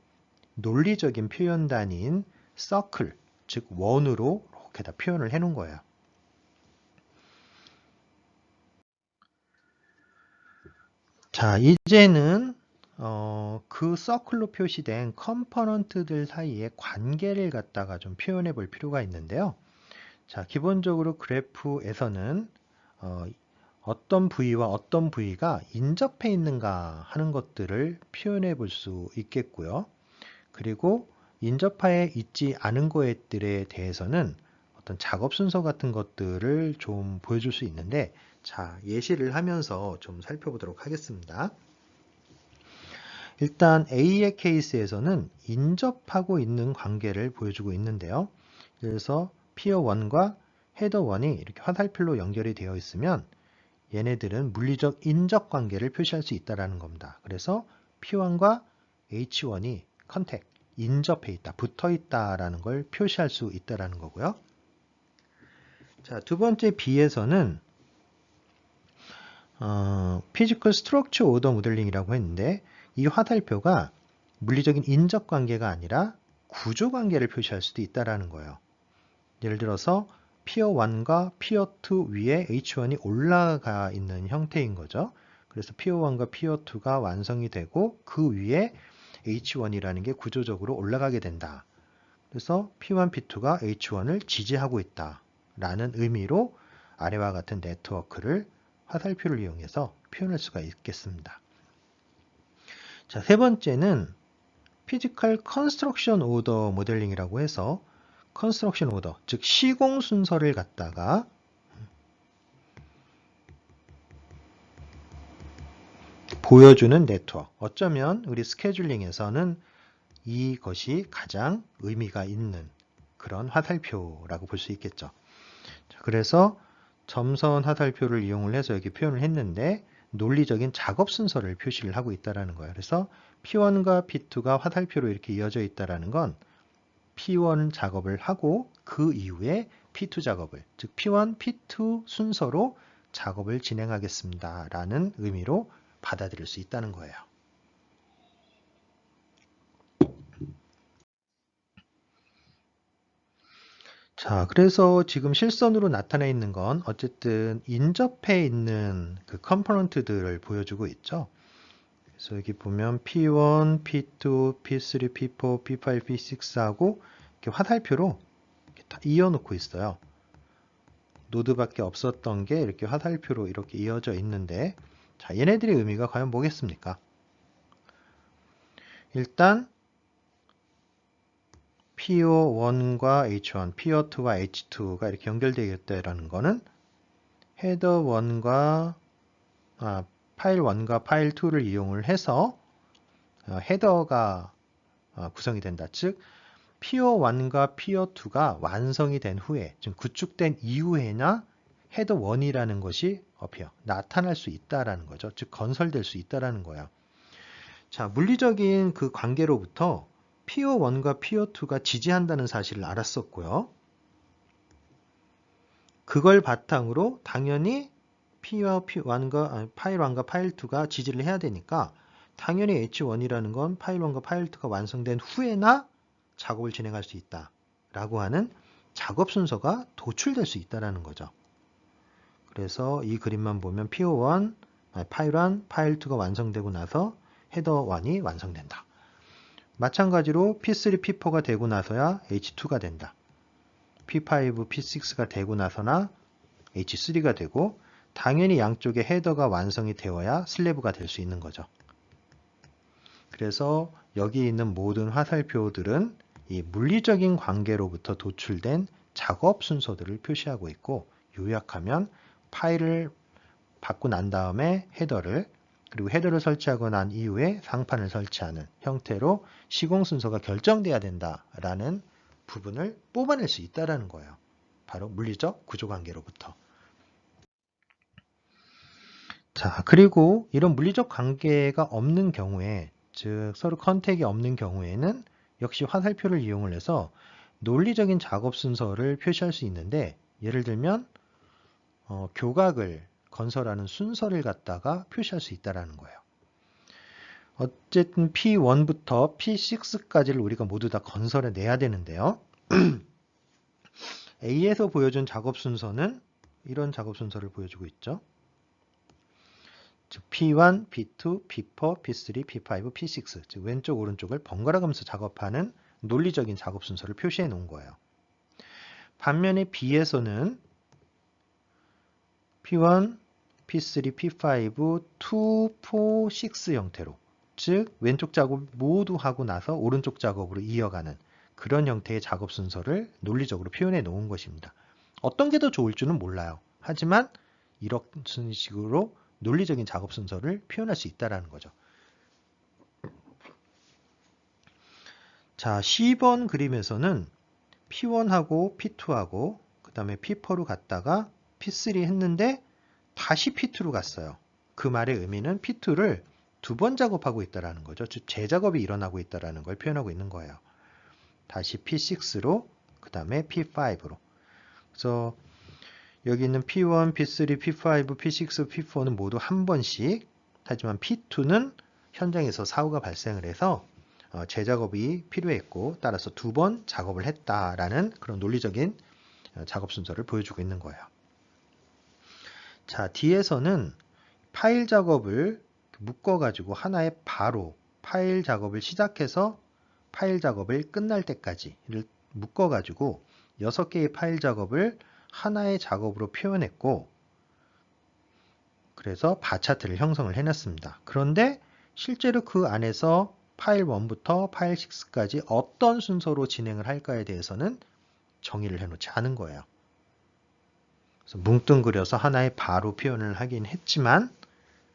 논리적인 표현 단위인 서클, 즉 원으로 이렇게 다 표현을 해놓은 거예요. 자, 이제는 그 서클로 표시된 컴포넌트들 사이의 관계를 갖다가 좀 표현해 볼 필요가 있는데요. 자, 기본적으로 그래프에서는 어떤 부위와 어떤 부위가 인접해 있는가 하는 것들을 표현해 볼 수 있겠고요. 그리고 인접해 있지 않은 것들에 대해서는 어떤 작업 순서 같은 것들을 좀 보여줄 수 있는데, 자, 예시를 하면서 좀 살펴보도록 하겠습니다. 일단 A의 케이스에서는 인접하고 있는 관계를 보여주고 있는데요. 그래서 피어 1과 헤더 1이 이렇게 화살표로 연결이 되어 있으면 얘네들은 물리적 인접 관계를 표시할 수 있다는 겁니다. 그래서 P1과 H1이 컨택, 인접해 있다, 붙어 있다라는 걸 표시할 수 있다는 거고요. 자, 두 번째 B에서는 피지컬 스트럭처 오더 모델링이라고 했는데 이 화살표가 물리적인 인접 관계가 아니라 구조 관계를 표시할 수도 있다는 거예요. 예를 들어서 피어 1과 피어 2 위에 H1이 올라가 있는 형태인 거죠. 그래서 피어 1과 피어 2가 완성이 되고 그 위에 H1이라는 게 구조적으로 올라가게 된다. 그래서 P1, P2가 H1을 지지하고 있다 라는 의미로 아래와 같은 네트워크를 화살표를 이용해서 표현할 수가 있겠습니다. 자, 세 번째는 피지컬 컨스트럭션 오더 모델링이라고 해서 컨스트럭션 오더, 즉 시공 순서를 갖다가 보여주는 네트워크. 어쩌면 우리 스케줄링에서는 이것이 가장 의미가 있는 그런 화살표라고 볼 수 있겠죠. 자, 그래서 점선 화살표를 이용을 해서 여기 표현을 했는데 논리적인 작업 순서를 표시를 하고 있다는 거예요. 그래서 P1과 P2가 화살표로 이렇게 이어져 있다는 건 P1 작업을 하고 그 이후에 P2 작업을, 즉 P1, P2 순서로 작업을 진행하겠습니다 라는 의미로 받아들일 수 있다는 거예요. 자, 그래서 지금 실선으로 나타나 있는 건 어쨌든 인접해 있는 그 컴포넌트들을 보여주고 있죠. 그래서 여기 보면 P1, P2, P3, P4, P5, P6하고 이렇게 화살표로 이렇게 다 이어놓고 있어요. 노드밖에 없었던 게 이렇게 화살표로 이렇게 이어져 있는데, 자, 얘네들의 의미가 과연 뭐겠습니까? 일단 PO1과 H1, PO2와 H2가 이렇게 연결되어 있다는 거는 헤더 1과 파일 1과 파일 2를 이용을 해서 헤더가 구성이 된다. 즉 PO1과 PO2가 완성이 된 후에, 즉 구축된 이후에나 헤더 1이라는 것이 나타날 수 있다라는 거죠. 즉 건설될 수 있다라는 거예요. 자, 물리적인 그 관계로부터 PO1과 PO2가 지지한다는 사실을 알았었고요. 그걸 바탕으로 당연히 P와 P1과 파일 1과 파일 2가 지지를 해야 되니까 당연히 H1이라는 건 파일 1과 파일 2가 완성된 후에나 작업을 진행할 수 있다라고 하는 작업 순서가 도출될 수 있다라는 거죠. 그래서 이 그림만 보면 PO1, 파일 1, 파일 2가 완성되고 나서 헤더 1이 완성된다. 마찬가지로 P3, P4가 되고 나서야 H2가 된다. P5, P6가 되고 나서나 H3가 되고 당연히 양쪽의 헤더가 완성이 되어야 슬래브가 될 수 있는 거죠. 그래서 여기 있는 모든 화살표들은 이 물리적인 관계로부터 도출된 작업 순서들을 표시하고 있고, 요약하면 파일을 받고 난 다음에 헤더를, 그리고 헤더를 설치하고 난 이후에 상판을 설치하는 형태로 시공 순서가 결정돼야 된다라는 부분을 뽑아낼 수 있다는 거예요. 바로 물리적 구조관계로부터. 자, 그리고 이런 물리적 관계가 없는 경우에, 즉 서로 컨택이 없는 경우에는 역시 화살표를 이용을 해서 논리적인 작업 순서를 표시할 수 있는데, 예를 들면 교각을 건설하는 순서를 갖다가 표시할 수 있다는 거예요. 어쨌든 P1부터 P6까지를 우리가 모두 다 건설해 내야 되는데요. A에서 보여준 작업 순서는 이런 작업 순서를 보여주고 있죠. 즉 P1, P2, P4, P3, P5, P6, 즉 왼쪽 오른쪽을 번갈아 가면서 작업하는 논리적인 작업 순서를 표시해 놓은 거예요. 반면에 B에서는 P1, P3, P5, 2, 4, 6 형태로, 즉 왼쪽 작업 모두 하고 나서 오른쪽 작업으로 이어가는 그런 형태의 작업 순서를 논리적으로 표현해 놓은 것입니다. 어떤 게 더 좋을지는 몰라요. 하지만 이런 식으로 논리적인 작업 순서를 표현할 수 있다는 거죠. 자, 10번 그림에서는 P1하고 P2하고 그 다음에 P4로 갔다가 P3 했는데 다시 P2로 갔어요. 그 말의 의미는 P2를 두 번 작업하고 있다는 거죠. 즉 재작업이 일어나고 있다는 걸 표현하고 있는 거예요. 다시 P6로 그 다음에 P5로. 그래서 여기 있는 P1, P3, P5, P6, P4는 모두 한 번씩, 하지만 P2는 현장에서 사고가 발생을 해서 재작업이 필요했고 따라서 두 번 작업을 했다라는 그런 논리적인 작업 순서를 보여주고 있는 거예요. 자, 뒤에서는 파일 작업을 묶어가지고 하나의 바로 파일 작업을 시작해서 파일 작업을 끝날 때까지를 묶어가지고 6개의 파일 작업을 하나의 작업으로 표현했고, 그래서 바 차트를 형성을 해놨습니다. 그런데 실제로 그 안에서 파일 1부터 파일 6까지 어떤 순서로 진행을 할까에 대해서는 정의를 해놓지 않은 거예요. 그래서 뭉뚱그려서 하나의 바로 표현을 하긴 했지만,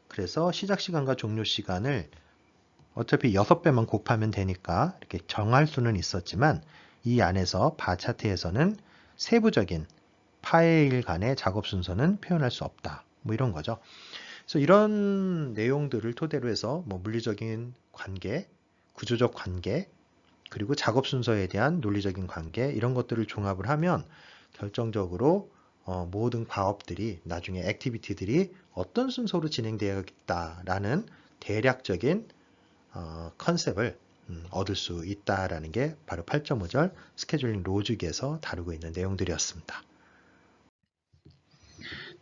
그래서 시작 시간과 종료 시간을 어차피 6배만 곱하면 되니까 이렇게 정할 수는 있었지만, 이 안에서 바 차트에서는 세부적인 파일 간의 작업 순서는 표현할 수 없다. 뭐 이런 거죠. 그래서 이런 내용들을 토대로 해서 뭐 물리적인 관계, 구조적 관계, 그리고 작업 순서에 대한 논리적인 관계, 이런 것들을 종합을 하면 결정적으로 모든 과업들이, 나중에 액티비티들이 어떤 순서로 진행되어야겠다라는 대략적인 컨셉을 얻을 수 있다라는 게 바로 8.5절 스케줄링 로직에서 다루고 있는 내용들이었습니다.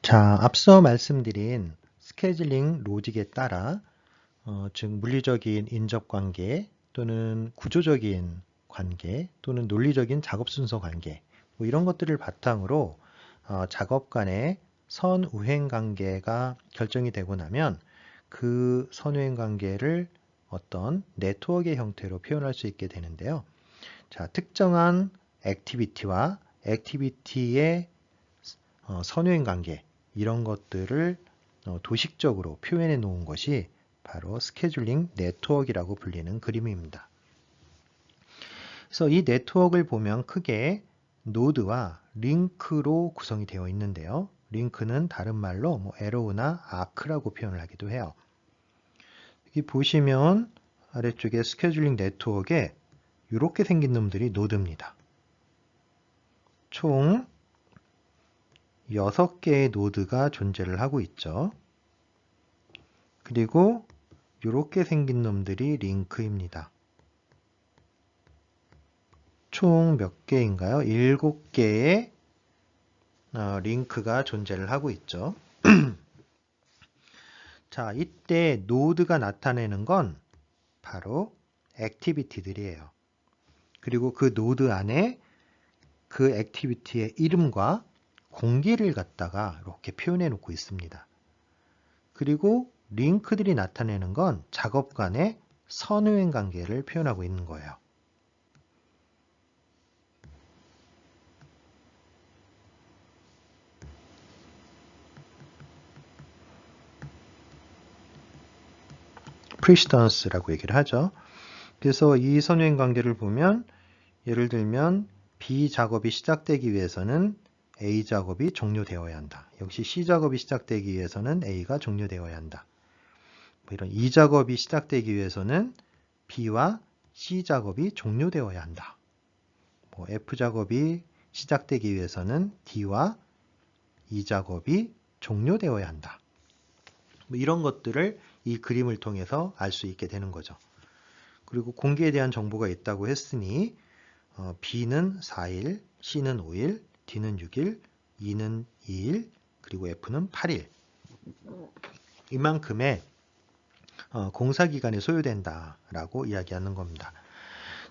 자, 앞서 말씀드린 스케줄링 로직에 따라 즉 물리적인 인접관계 또는 구조적인 관계 또는 논리적인 작업 순서 관계, 뭐 이런 것들을 바탕으로 작업 간의 선우행 관계가 결정이 되고 나면 그 선우행 관계를 어떤 네트워크의 형태로 표현할 수 있게 되는데요. 자, 특정한 액티비티와 액티비티의 선우행 관계, 이런 것들을 도식적으로 표현해 놓은 것이 바로 스케줄링 네트워크라고 불리는 그림입니다. 그래서 이 네트워크를 보면 크게 노드와 링크로 구성이 되어 있는데요. 링크는 다른 말로 뭐 에로우나 아크라고 표현을 하기도 해요. 여기 보시면 아래쪽에 스케줄링 네트워크에 이렇게 생긴 놈들이 노드입니다. 총 6개의 노드가 존재를 하고 있죠. 그리고 이렇게 생긴 놈들이 링크입니다. 총 몇 개인가요? 7개의 링크가 존재를 하고 있죠. 자, 이때 노드가 나타내는 건 바로 액티비티들이에요. 그리고 그 노드 안에 그 액티비티의 이름과 공기를 갖다가 이렇게 표현해 놓고 있습니다. 그리고 링크들이 나타내는 건 작업 간의 선우행 관계를 표현하고 있는 거예요. 프리시던스라고 얘기를 하죠. 그래서 이 선우행 관계를 보면 예를 들면 B 작업이 시작되기 위해서는 A 작업이 종료되어야 한다. 역시 C 작업이 시작되기 위해서는 A가 종료되어야 한다. 뭐 이런 E 작업이 시작되기 위해서는 B와 C 작업이 종료되어야 한다. 뭐 F 작업이 시작되기 위해서는 D와 E 작업이 종료되어야 한다. 뭐 이런 것들을 이 그림을 통해서 알 수 있게 되는 거죠. 그리고 공기에 대한 정보가 있다고 했으니 B는 4일, C는 5일, D는 6일, E는 2일, 그리고 F는 8일. 이만큼의 공사기간이 소요된다라고 이야기하는 겁니다.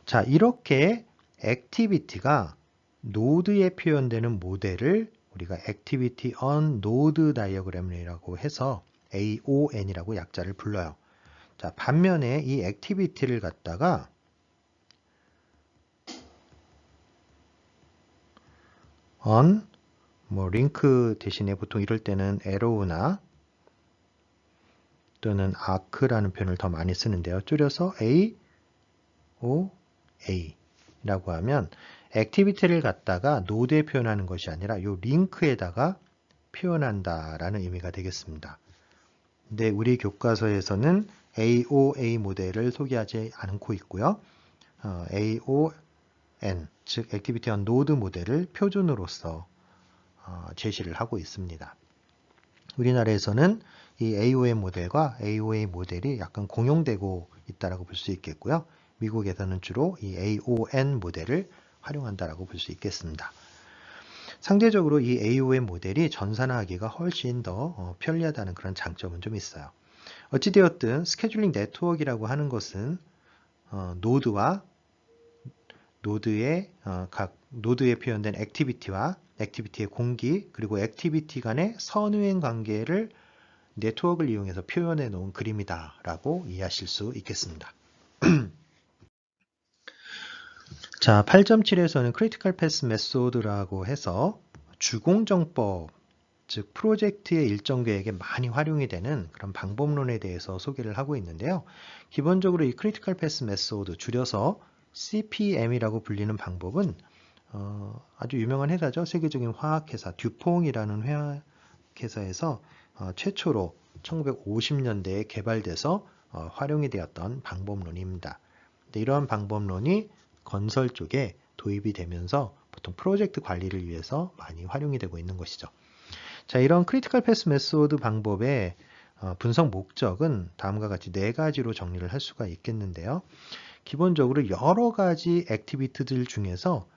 자, 이렇게 액티비티가 노드에 표현되는 모델을 우리가 액티비티 on node 다이어그램이라고 해서 AON이라고 약자를 불러요. 자, 반면에 이 액티비티를 갖다가 on 뭐 링크 대신에 보통 이럴 때는 arrow나 또는 arc라는 표현을 더 많이 쓰는데요. 줄여서 AOA라고 하면 액티비티를 갖다가 노드에 표현하는 것이 아니라 이 링크에다가 표현한다라는 의미가 되겠습니다. 근데 우리 교과서에서는 AOA 모델을 소개하지 않고 있고요. AON, 즉 액티비티 on 노드 모델을 표준으로서 제시를 하고 있습니다. 우리나라에서는 이 AON 모델과 AOA 모델이 약간 공용되고 있다고 볼 수 있겠고요. 미국에서는 주로 이 AON 모델을 활용한다고 볼 수 있겠습니다. 상대적으로 이 AON 모델이 전산화하기가 훨씬 더 편리하다는 그런 장점은 좀 있어요. 어찌되었든 스케줄링 네트워크라고 하는 것은 노드와 각 노드에 표현된 액티비티와 액티비티의 공기 그리고 액티비티 간의 선후행 관계를 네트워크를 이용해서 표현해 놓은 그림이다 라고 이해하실 수 있겠습니다. 자, 8.7에서는 크리티컬 패스 메소드라고 해서 주공정법, 즉 프로젝트의 일정 계획에 많이 활용이 되는 그런 방법론에 대해서 소개를 하고 있는데요. 기본적으로 이 크리티컬 패스 메소드, 줄여서 CPM이라고 불리는 방법은 아주 유명한 회사죠. 세계적인 화학회사 듀퐁이라는 회사에서 최초로 1950년대에 개발돼서 활용이 되었던 방법론입니다. 이러한 방법론이 건설 쪽에 도입이 되면서 보통 프로젝트 관리를 위해서 많이 활용이 되고 있는 것이죠. 자, 이런 크리티컬 패스 메소드 방법의 분석 목적은 다음과 같이 4가지로 정리를 할 수가 있겠는데요. 기본적으로 여러 가지 액티비티들 중에서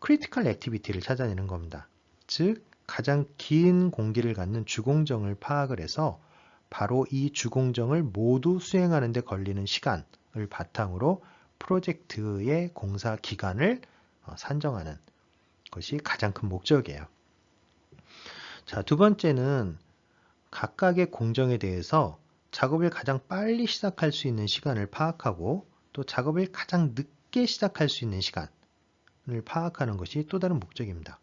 크리티컬 액티비티를 찾아내는 겁니다. 즉, 가장 긴 공기를 갖는 주공정을 파악을 해서 바로 이 주공정을 모두 수행하는 데 걸리는 시간을 바탕으로 프로젝트의 공사 기간을 산정하는 것이 가장 큰 목적이에요. 자, 두 번째는 각각의 공정에 대해서 작업을 가장 빨리 시작할 수 있는 시간을 파악하고 또 작업을 가장 늦게 시작할 수 있는 시간을 파악하는 것이 또 다른 목적입니다.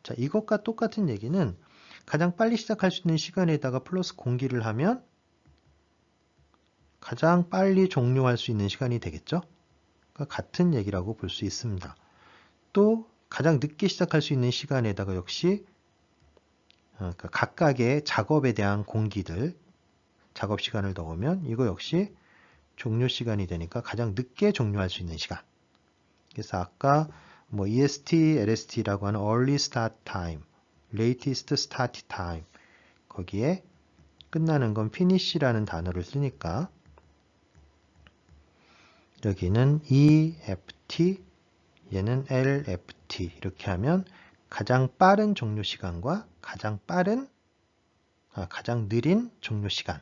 자, 이것과 똑같은 얘기는 가장 빨리 시작할 수 있는 시간에다가 플러스 공기를 하면 가장 빨리 종료할 수 있는 시간이 되겠죠? 그러니까 같은 얘기라고 볼 수 있습니다. 또 가장 늦게 시작할 수 있는 시간에다가 역시 그러니까 각각의 작업에 대한 공기들, 작업 시간을 넣으면 이거 역시 종료 시간이 되니까 가장 늦게 종료할 수 있는 시간. 그래서 아까 뭐 EST, LST라고 하는 Early Start Time, Latest Start Time 거기에 끝나는 건 finish라는 단어를 쓰니까 여기는 EFT, 얘는 LFT 이렇게 하면 가장 빠른 종료 시간과 가장 느린 종료 시간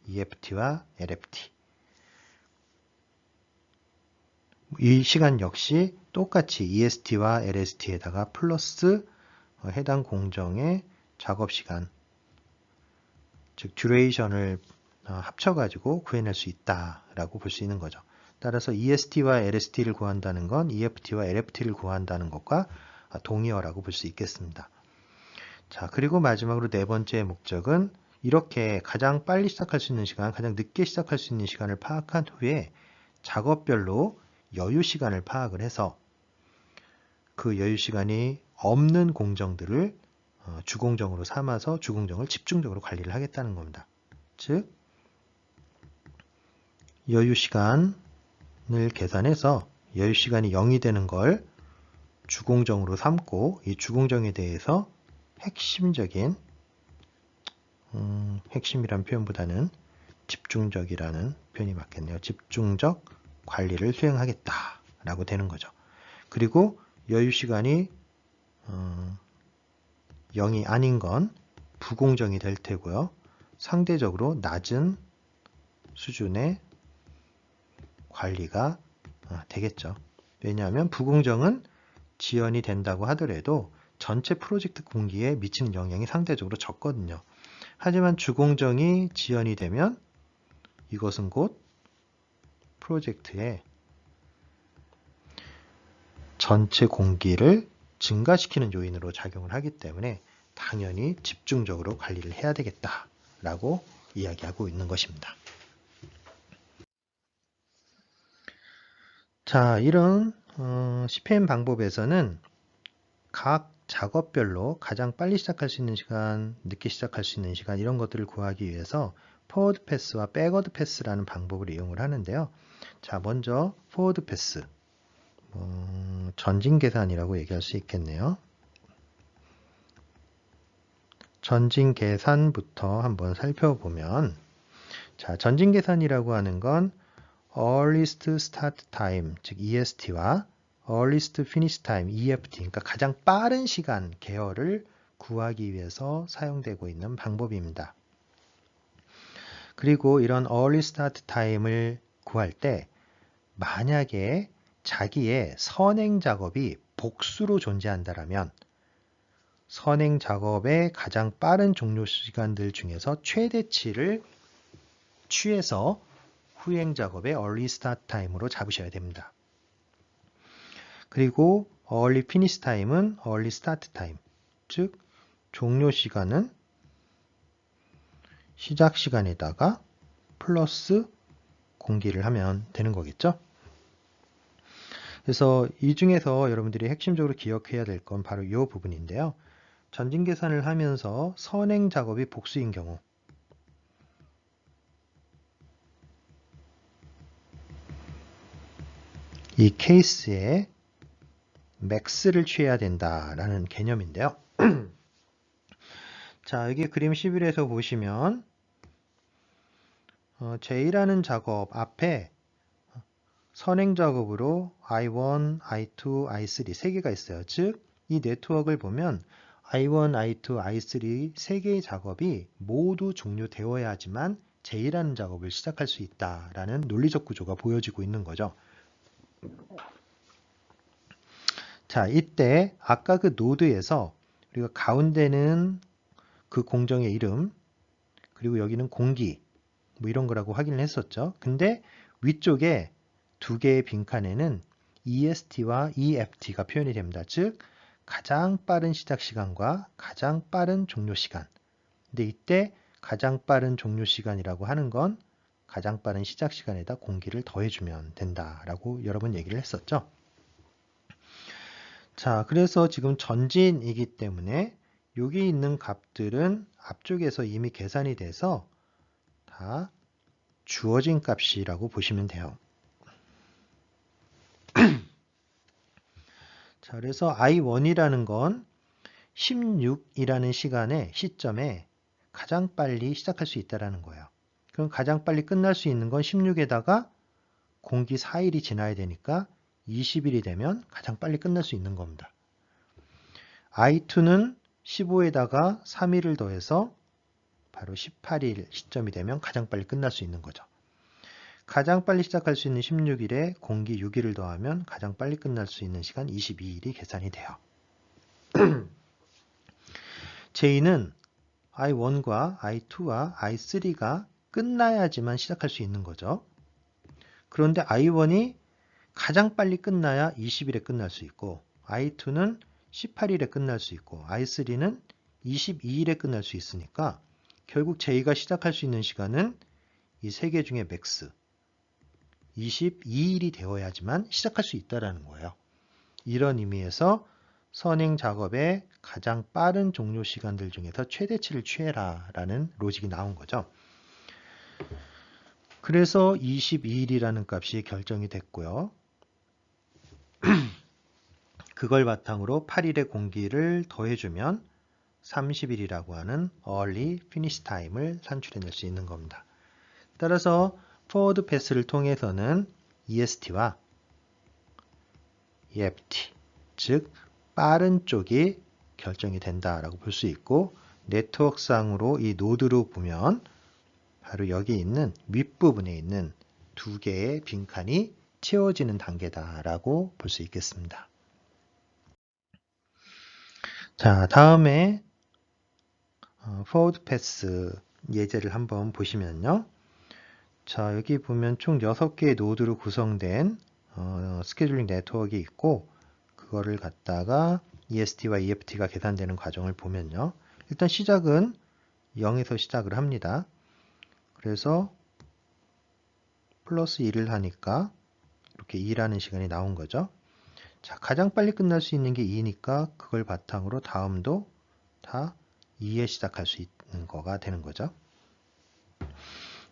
EFT와 LFT 이 시간 역시 똑같이 EST와 LST에다가 플러스 해당 공정의 작업 시간 즉 듀레이션을 합쳐가지고 구해낼 수 있다라고 볼 수 있는 거죠. 따라서 EST와 LST를 구한다는 건 EFT와 LFT를 구한다는 것과 동의어라고 볼 수 있겠습니다. 자, 그리고 마지막으로 네 번째 목적은 이렇게 가장 빨리 시작할 수 있는 시간, 가장 늦게 시작할 수 있는 시간을 파악한 후에 작업별로 여유 시간을 파악을 해서 그 여유 시간이 없는 공정들을 주공정으로 삼아서 주공정을 집중적으로 관리를 하겠다는 겁니다. 즉, 여유 시간을 계산해서 여유 시간이 0이 되는 걸 주공정으로 삼고 이 주공정에 대해서 핵심적인 핵심이란 표현보다는 집중적이라는 표현이 맞겠네요. 집중적 관리를 수행하겠다라고 되는 거죠. 그리고 여유 시간이 0이 아닌 건 부공정이 될 테고요. 상대적으로 낮은 수준의 관리가 되겠죠. 왜냐하면 부공정은 지연이 된다고 하더라도 전체 프로젝트 공기에 미치는 영향이 상대적으로 적거든요. 하지만 주공정이 지연이 되면 이것은 곧 프로젝트의 전체 공기를 증가시키는 요인으로 작용을 하기 때문에 당연히 집중적으로 관리를 해야 되겠다라고 이야기하고 있는 것입니다. 자, 이런 CPM 방법에서는 각 작업별로 가장 빨리 시작할 수 있는 시간, 늦게 시작할 수 있는 시간 이런 것들을 구하기 위해서 포워드 패스와 백워드 패스라는 방법을 이용을 하는데요. 자, 먼저 포워드 패스, 전진 계산이라고 얘기할 수 있겠네요. 전진 계산부터 한번 살펴보면 자, 전진 계산이라고 하는 건 earliest start time, 즉 EST와 earliest finish time, EFT, 그러니까 가장 빠른 시간 계열을 구하기 위해서 사용되고 있는 방법입니다. 그리고 이런 early start time을 구할 때 만약에 자기의 선행 작업이 복수로 존재한다라면 선행 작업의 가장 빠른 종료 시간들 중에서 최대치를 취해서 후행 작업의 early start time으로 잡으셔야 됩니다. 그리고 early finish time은 early start time, 즉 종료 시간은 시작 시간에다가 플러스 공기를 하면 되는 거겠죠. 그래서 이 중에서 여러분들이 핵심적으로 기억해야 될 건 바로 이 부분인데요. 전진 계산을 하면서 선행 작업이 복수인 경우 이 케이스에 맥스를 취해야 된다라는 개념인데요. 자, 여기 그림 11에서 보시면 J라는 작업 앞에 선행 작업으로 I1, I2, I3 세 개가 있어요. 즉, 이 네트워크를 보면 I1, I2, I3 세 개의 작업이 모두 종료되어야지만 J라는 작업을 시작할 수 있다라는 논리적 구조가 보여지고 있는 거죠. 자, 이때 아까 그 노드에서 우리가 가운데는 그 공정의 이름, 그리고 여기는 공기, 뭐 이런 거라고 확인을 했었죠. 근데 위쪽에 두 개의 빈칸에는 EST와 EFT가 표현이 됩니다. 즉, 가장 빠른 시작 시간과 가장 빠른 종료 시간. 근데 이때 가장 빠른 종료 시간이라고 하는 건 가장 빠른 시작 시간에다 공기를 더해주면 된다라고 여러 번 얘기를 했었죠. 자, 그래서 지금 전진이기 때문에 여기 있는 값들은 앞쪽에서 이미 계산이 돼서 다 주어진 값이라고 보시면 돼요. 자, 그래서 I1이라는 건 16이라는 시점에 가장 빨리 시작할 수 있다는 거예요. 그럼 가장 빨리 끝날 수 있는 건 16에다가 공기 4일이 지나야 되니까 20일이 되면 가장 빨리 끝날 수 있는 겁니다. I2는 15에다가 3일을 더해서 바로 18일 시점이 되면 가장 빨리 끝날 수 있는 거죠. 가장 빨리 시작할 수 있는 16일에 공기 6일을 더하면 가장 빨리 끝날 수 있는 시간 22일이 계산이 돼요. J는 I1과 I2와 I3가 끝나야지만 시작할 수 있는 거죠. 그런데 I1이 가장 빨리 끝나야 20일에 끝날 수 있고 I2는 18일에 끝날 수 있고 I3는 22일에 끝날 수 있으니까 결국 J가 시작할 수 있는 시간은 이 세 개 중에 맥스 22일이 되어야지만 시작할 수 있다는 거예요. 이런 의미에서 선행 작업의 가장 빠른 종료 시간들 중에서 최대치를 취해라 라는 로직이 나온 거죠. 그래서 22일이라는 값이 결정이 됐고요. 그걸 바탕으로 8일의 공기를 더해주면 30일이라고 하는 early finish time을 산출해낼 수 있는 겁니다. 따라서 forward pass를 통해서는 EST와 EFT, 즉 빠른 쪽이 결정이 된다라고 볼 수 있고 네트워크상으로 이 노드로 보면 바로 여기 있는 윗부분에 있는 두 개의 빈칸이 채워지는 단계다라고 볼 수 있겠습니다. 자, 다음에 forward pass 예제를 한번 보시면요. 자, 여기 보면 총 6개의 노드로 구성된 스케줄링 네트워크가 있고 그거를 갖다가 EST와 EFT가 계산되는 과정을 보면요. 일단 시작은 0에서 시작을 합니다. 그래서 플러스 1을 하니까 이렇게 2라는 시간이 나온 거죠. 자, 가장 빨리 끝날 수 있는 게 2니까 그걸 바탕으로 다음도 다 2에 시작할 수 있는 거가 되는 거죠.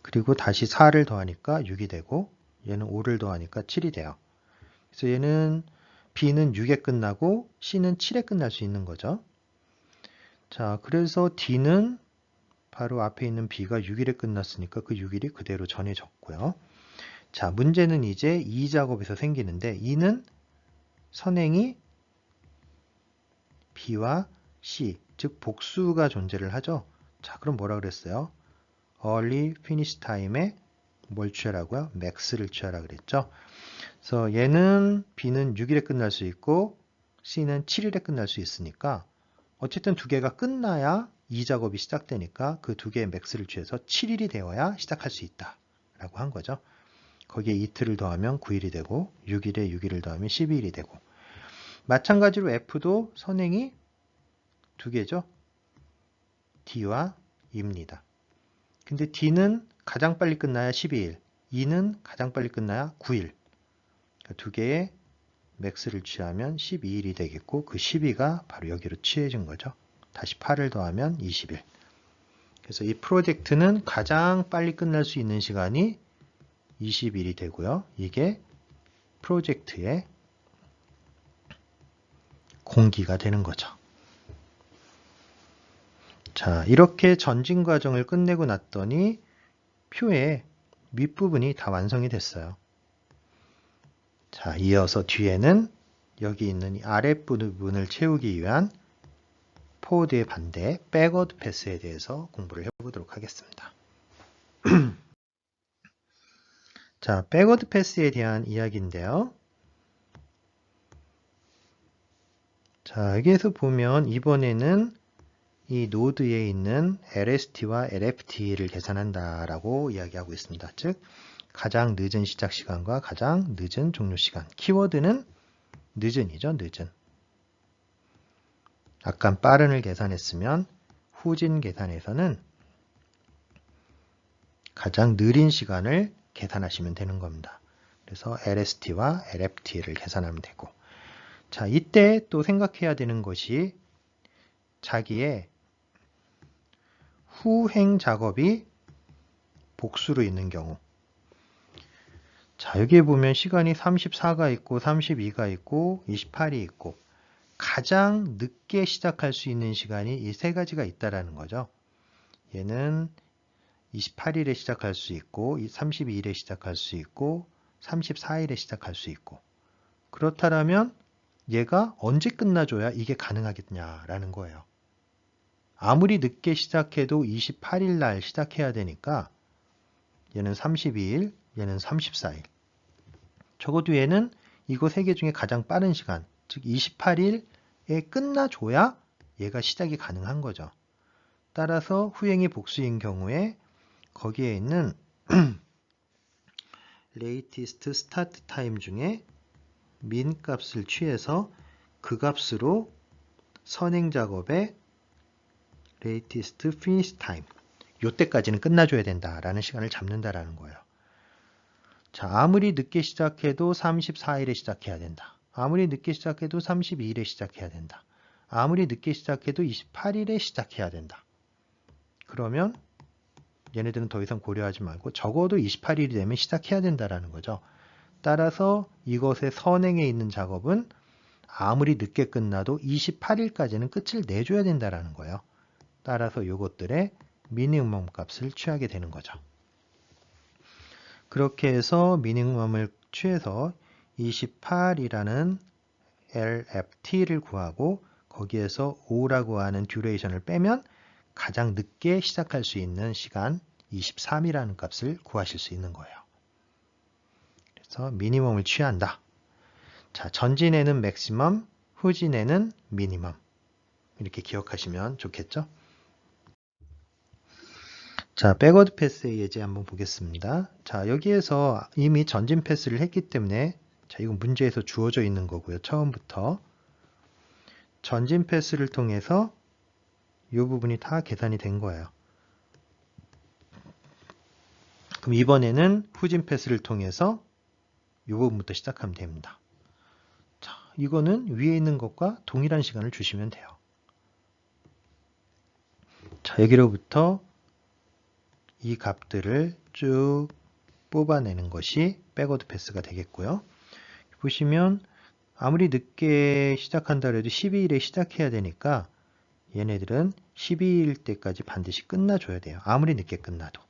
그리고 다시 4를 더하니까 6이 되고 얘는 5를 더하니까 7이 돼요. 그래서 얘는 B는 6에 끝나고 C는 7에 끝날 수 있는 거죠. 자, 그래서 D는 바로 앞에 있는 B가 6일에 끝났으니까 그 6일이 그대로 전해졌고요. 자, 문제는 이제 이 작업에서 생기는데 E는 선행이 B와 C, 즉 복수가 존재를 하죠. 자, 그럼 뭐라 그랬어요? early finish time에 뭘 취하라고요? max를 취하라 그랬죠. 그래서 얘는 B는 6일에 끝날 수 있고 C는 7일에 끝날 수 있으니까 어쨌든 두 개가 끝나야 이 작업이 시작되니까 그 두 개의 max를 취해서 7일이 되어야 시작할 수 있다 라고 한 거죠. 거기에 이틀을 더하면 9일이 되고 6일에 6일을 더하면 12일이 되고 마찬가지로 F도 선행이 두 개죠. D와 E입니다. 근데 D는 가장 빨리 끝나야 12일, E는 가장 빨리 끝나야 9일. 두 개의 맥스를 취하면 12일이 되겠고 그 12가 바로 여기로 취해진 거죠. 다시 8을 더하면 20일. 그래서 이 프로젝트는 가장 빨리 끝날 수 있는 시간이 20일이 되고요. 이게 프로젝트의 공기가 되는 거죠. 자, 이렇게 전진 과정을 끝내고 났더니 표의 윗부분이 다 완성이 됐어요. 자, 이어서 뒤에는 여기 있는 이 아랫부분을 채우기 위한 포워드의 반대, 백워드 패스에 대해서 공부를 해보도록 하겠습니다. 자, 백워드 패스에 대한 이야기인데요. 자, 여기에서 보면 이번에는 이 노드에 있는 LST와 LFT를 계산한다라고 이야기하고 있습니다. 즉, 가장 늦은 시작 시간과 가장 늦은 종료 시간. 키워드는 늦은이죠, 늦은. 아까 빠른을 계산했으면 후진 계산에서는 가장 느린 시간을 계산하시면 되는 겁니다. 그래서 LST와 LFT를 계산하면 되고. 자, 이때 또 생각해야 되는 것이 자기의 후행 작업이 복수로 있는 경우. 자, 여기에 보면 시간이 34가 있고 32가 있고 28이 있고 가장 늦게 시작할 수 있는 시간이 이 세 가지가 있다라는 거죠. 얘는 28일에 시작할 수 있고 32일에 시작할 수 있고 34일에 시작할 수 있고 그렇다면 얘가 언제 끝나줘야 이게 가능하겠냐라는 거예요. 아무리 늦게 시작해도 28일 날 시작해야 되니까 얘는 32일, 얘는 34일. 적어도 얘는 이거 세 개 중에 가장 빠른 시간, 즉 28일에 끝나줘야 얘가 시작이 가능한 거죠. 따라서 후행이 복수인 경우에 거기에 있는 latest start time 중에 min 값을 취해서 그 값으로 선행 작업의 latest finish time 요때까지는 끝나줘야 된다라는 시간을 잡는다라는 거예요. 자, 아무리 늦게 시작해도 34일에 시작해야 된다. 아무리 늦게 시작해도 32일에 시작해야 된다. 아무리 늦게 시작해도 28일에 시작해야 된다. 그러면 얘네들은 더 이상 고려하지 말고 적어도 28일이 되면 시작해야 된다라는 거죠. 따라서 이것의 선행에 있는 작업은 아무리 늦게 끝나도 28일까지는 끝을 내줘야 된다라는 거예요. 따라서 이것들의 미니멈 값을 취하게 되는 거죠. 그렇게 해서 미니멈을 취해서 28이라는 LFT를 구하고 거기에서 5라고 하는 듀레이션을 빼면 가장 늦게 시작할 수 있는 시간 23이라는 값을 구하실 수 있는 거예요. 그래서 미니멈을 취한다. 자, 전진에는 맥시멈, 후진에는 미니멈. 이렇게 기억하시면 좋겠죠? 자, 백워드 패스의 예제 한번 보겠습니다. 자, 여기에서 이미 전진 패스를 했기 때문에 자, 이건 문제에서 주어져 있는 거고요. 처음부터 전진 패스를 통해서 이 부분이 다 계산이 된 거예요. 그럼 이번에는 후진 패스를 통해서 이 부분부터 시작하면 됩니다. 자, 이거는 위에 있는 것과 동일한 시간을 주시면 돼요. 자, 여기로부터 이 값들을 쭉 뽑아내는 것이 백워드 패스가 되겠고요. 보시면 아무리 늦게 시작한다 해도 12일에 시작해야 되니까 얘네들은 12일 때까지 반드시 끝나줘야 돼요. 아무리 늦게 끝나도.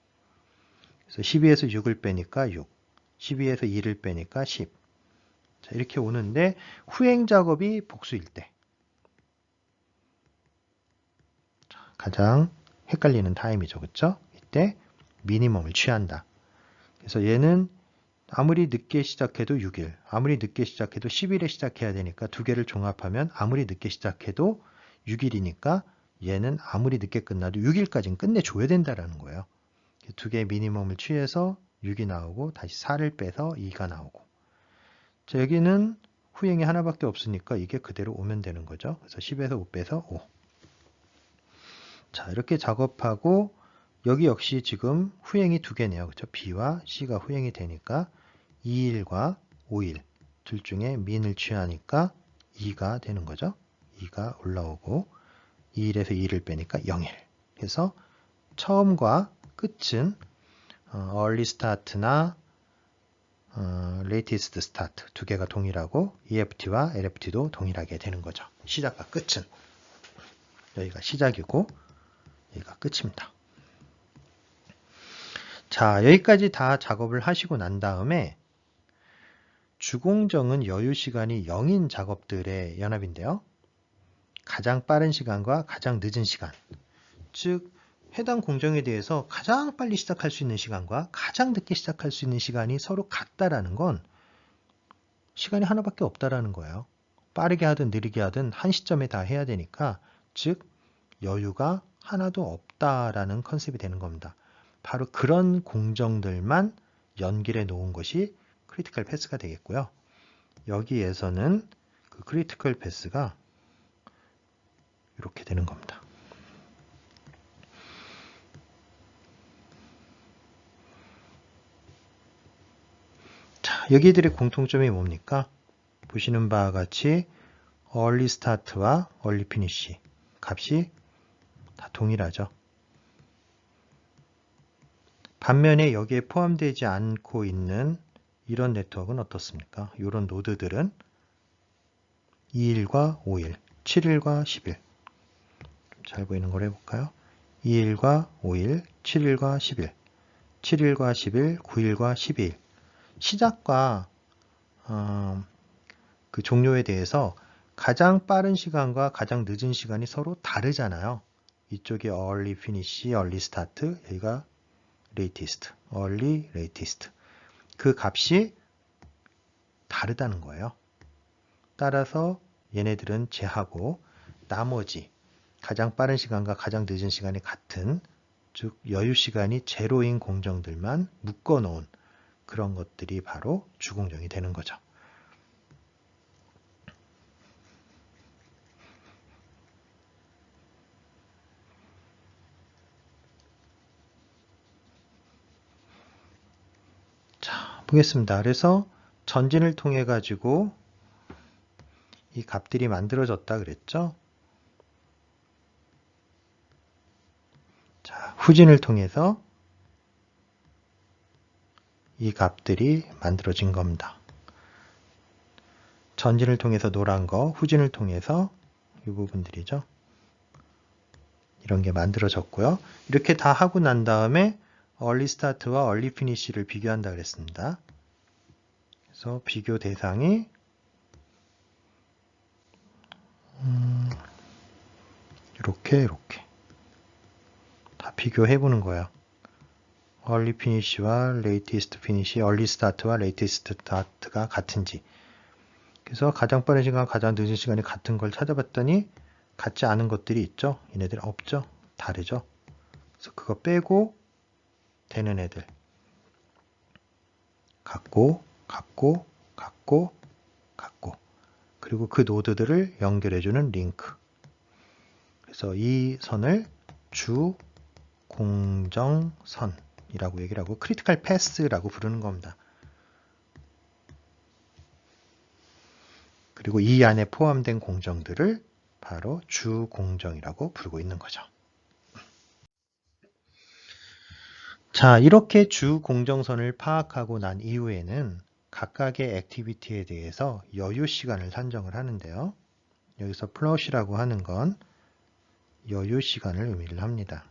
그래서 12에서 6을 빼니까 6, 12에서 2를 빼니까 10. 자, 이렇게 오는데 후행 작업이 복수일 때 가장 헷갈리는 타임이죠. 그렇죠? 이때 미니멈을 취한다. 그래서 얘는 아무리 늦게 시작해도 6일, 아무리 늦게 시작해도 10일에 시작해야 되니까 두 개를 종합하면 아무리 늦게 시작해도 6일이니까 얘는 아무리 늦게 끝나도 6일까지는 끝내줘야 된다라는 거예요. 두 개의 미니멈을 취해서 6이 나오고 다시 4를 빼서 2가 나오고. 자, 여기는 후행이 하나밖에 없으니까 이게 그대로 오면 되는 거죠. 그래서 10에서 5 빼서 5. 자, 이렇게 작업하고 여기 역시 지금 후행이 두 개네요. 그렇죠? B와 C가 후행이 되니까 2일과 5일 둘 중에 민을 취하니까 2가 되는 거죠. 2가 올라오고 2일에서 2를 빼니까 0일. 그래서 처음과 끝은 early start나 latest start 두 개가 동일하고 EFT와 LFT도 동일하게 되는 거죠. 시작과 끝은 여기가 시작이고 여기가 끝입니다. 자, 여기까지 다 작업을 하시고 난 다음에 주공정은 여유 시간이 0인 작업들의 연합인데요. 가장 빠른 시간과 가장 늦은 시간, 즉 해당 공정에 대해서 가장 빨리 시작할 수 있는 시간과 가장 늦게 시작할 수 있는 시간이 서로 같다라는 건 시간이 하나밖에 없다라는 거예요. 빠르게 하든 느리게 하든 한 시점에 다 해야 되니까, 즉 여유가 하나도 없다라는 컨셉이 되는 겁니다. 바로 그런 공정들만 연결해 놓은 것이 크리티컬 패스가 되겠고요. 여기에서는 그 크리티컬 패스가 이렇게 되는 겁니다. 자, 여기들의 공통점이 뭡니까? 보시는 바와 같이 early start와 early finish 값이 다 동일하죠. 반면에 여기에 포함되지 않고 있는 이런 네트워크는 어떻습니까? 이런 노드들은 2일과 5일, 7일과 10일. 잘 보이는 걸 해볼까요? 2일과 5일, 7일과 10일, 7일과 10일, 9일과 12일. 시작과 그 종료에 대해서 가장 빠른 시간과 가장 늦은 시간이 서로 다르잖아요. 이쪽이 early finish, early start, 여기가 latest, early, latest. 그 값이 다르다는 거예요. 따라서 얘네들은 제하고 나머지 가장 빠른 시간과 가장 늦은 시간이 같은, 즉 여유 시간이 제로인 공정들만 묶어 놓은 그런 것들이 바로 주공정이 되는 거죠. 자, 보겠습니다. 그래서 전진을 통해 가지고 이 값들이 만들어졌다 그랬죠. 자, 후진을 통해서 이 값들이 만들어진 겁니다. 전진을 통해서 노란 거, 후진을 통해서 이 부분들이죠. 이런 게 만들어졌고요. 이렇게 다 하고 난 다음에 early start와 early finish를 비교한다 그랬습니다. 그래서 비교 대상이 이렇게 다 비교해 보는 거예요. early finish와 latest finish, early start와 latest start가 같은지. 그래서 가장 빠른 시간, 가장 늦은 시간이 같은 걸 찾아봤더니 같지 않은 것들이 있죠. 얘네들 없죠. 다르죠. 그래서 그거 빼고 되는 애들 같고 그리고 그 노드들을 연결해주는 링크. 그래서 이 선을 주 공정선이라고 얘기를 하고 크리티컬 패스라고 부르는 겁니다. 그리고 이 안에 포함된 공정들을 바로 주 공정이라고 부르고 있는 거죠. 자, 이렇게 주 공정선을 파악하고 난 이후에는 각각의 액티비티에 대해서 여유 시간을 산정을 하는데요. 여기서 플러시라고 하는 건 여유 시간을 의미를 합니다.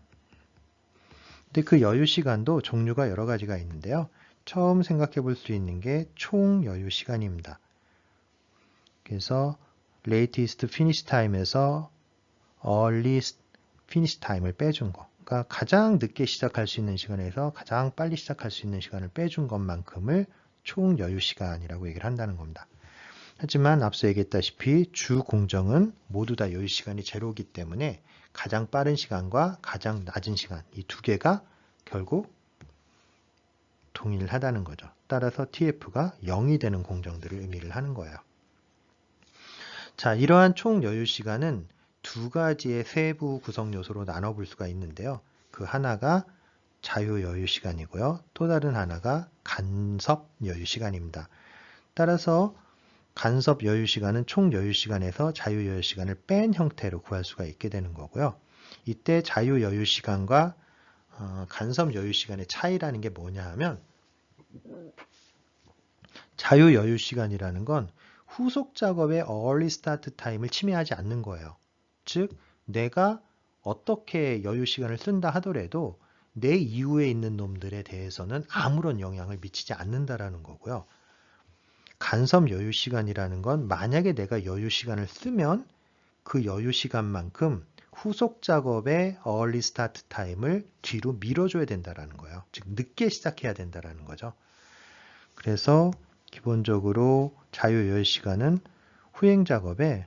근데 그 여유 시간도 종류가 여러 가지가 있는데요. 처음 생각해 볼 수 있는 게 총 여유 시간입니다. 그래서 latest finish time에서 early finish time을 빼준 거. 그러니까 가장 늦게 시작할 수 있는 시간에서 가장 빨리 시작할 수 있는 시간을 빼준 것만큼을 총 여유 시간이라고 얘기를 한다는 겁니다. 하지만 앞서 얘기했다시피 주 공정은 모두 다 여유 시간이 제로이기 때문에 가장 빠른 시간과 가장 낮은 시간, 이 두 개가 결국 동일하다는 거죠. 따라서 TF가 0이 되는 공정들을 의미를 하는 거예요. 자, 이러한 총 여유 시간은 두 가지의 세부 구성 요소로 나눠볼 수가 있는데요. 그 하나가 자유 여유 시간이고요. 또 다른 하나가 간섭 여유 시간입니다. 따라서 간섭 여유 시간은 총 여유 시간에서 자유 여유 시간을 뺀 형태로 구할 수가 있게 되는 거고요. 이때 자유 여유 시간과 간섭 여유 시간의 차이라는 게 뭐냐 하면 자유 여유 시간이라는 건 후속 작업의 early start time을 침해하지 않는 거예요. 즉 내가 어떻게 여유 시간을 쓴다 하더라도 내 이후에 있는 놈들에 대해서는 아무런 영향을 미치지 않는다라는 거고요. 간섭 여유 시간이라는 건 만약에 내가 여유 시간을 쓰면 그 여유 시간만큼 후속 작업의 early start time을 뒤로 밀어줘야 된다라는 거예요. 즉 늦게 시작해야 된다라는 거죠. 그래서 기본적으로 자유 여유 시간은 후행 작업에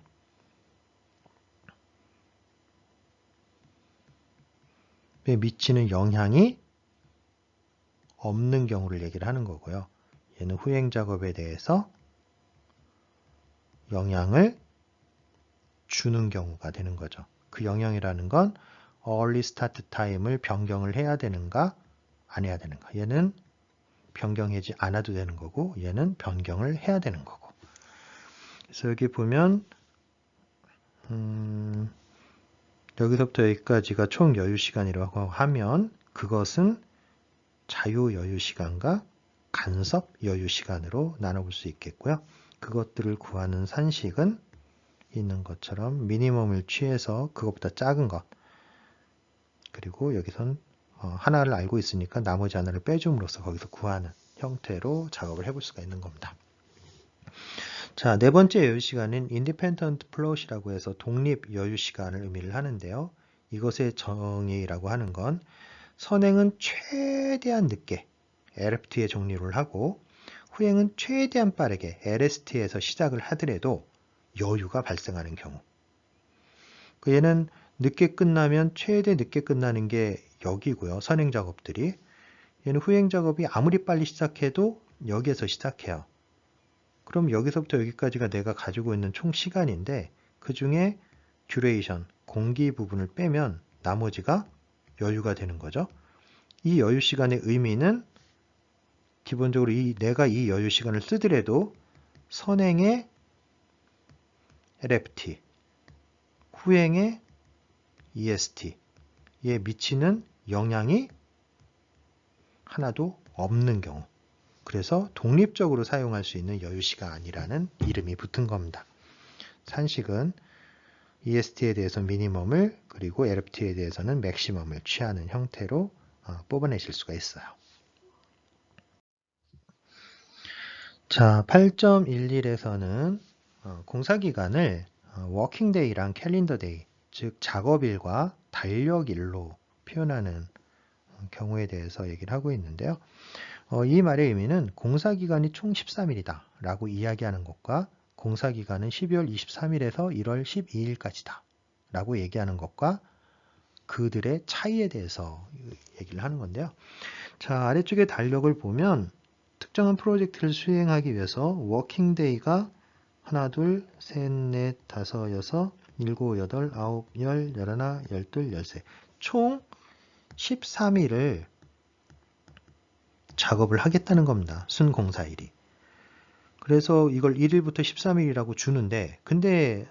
미치는 영향이 없는 경우를 얘기를 하는 거고요. 얘는 후행 작업에 대해서 영향을 주는 경우가 되는 거죠. 그 영향이라는 건 early start time을 변경을 해야 되는가 안 해야 되는가. 얘는 변경하지 않아도 되는 거고 얘는 변경을 해야 되는 거고. 그래서 여기 보면 여기서부터 여기까지가 총 여유 시간이라고 하면 그것은 자유 여유 시간과 간섭 여유 시간으로 나눠볼 수 있겠고요. 그것들을 구하는 산식은 있는 것처럼 미니멈을 취해서 그것보다 작은 것 그리고 여기선 하나를 알고 있으니까 나머지 하나를 빼줌으로써 거기서 구하는 형태로 작업을 해볼 수가 있는 겁니다. 자, 네 번째 여유 시간은 independent float이라고 해서 독립 여유 시간을 의미를 하는데요. 이것의 정의라고 하는 건 선행은 최대한 늦게 LFT에 종료를 하고 후행은 최대한 빠르게 LST에서 시작을 하더라도 여유가 발생하는 경우. 얘는 늦게 끝나면 최대 늦게 끝나는 게 여기고요. 선행 작업들이. 얘는 후행 작업이 아무리 빨리 시작해도 여기에서 시작해요. 그럼 여기서부터 여기까지가 내가 가지고 있는 총 시간인데 그 중에 듀레이션, 공기 부분을 빼면 나머지가 여유가 되는 거죠. 이 여유 시간의 의미는 기본적으로 내가 이 여유 시간을 쓰더라도 선행의 LFT, 후행의 EST에 미치는 영향이 하나도 없는 경우. 그래서 독립적으로 사용할 수 있는 여유 시간이라는 이름이 붙은 겁니다. 산식은 EST에 대해서 미니멈을 그리고 LFT에 대해서는 맥시멈을 취하는 형태로 뽑아내실 수가 있어요. 자, 8.11에서는 공사기간을 워킹데이랑 캘린더데이, 즉 작업일과 달력일로 표현하는 경우에 대해서 얘기를 하고 있는데요. 이 말의 의미는 공사기간이 총 13일이다 라고 이야기하는 것과 공사기간은 12월 23일에서 1월 12일까지다 라고 얘기하는 것과 그들의 차이에 대해서 얘기를 하는 건데요. 자, 아래쪽에 달력을 보면 특정한 프로젝트를 수행하기 위해서 워킹데이가 하나, 둘, 셋, 넷, 다섯, 여섯, 일곱, 여덟, 아홉, 열, 열하나, 열둘, 열세 총 13일을 작업을 하겠다는 겁니다. 순공사일이. 그래서 이걸 1일부터 13일이라고 주는데 근데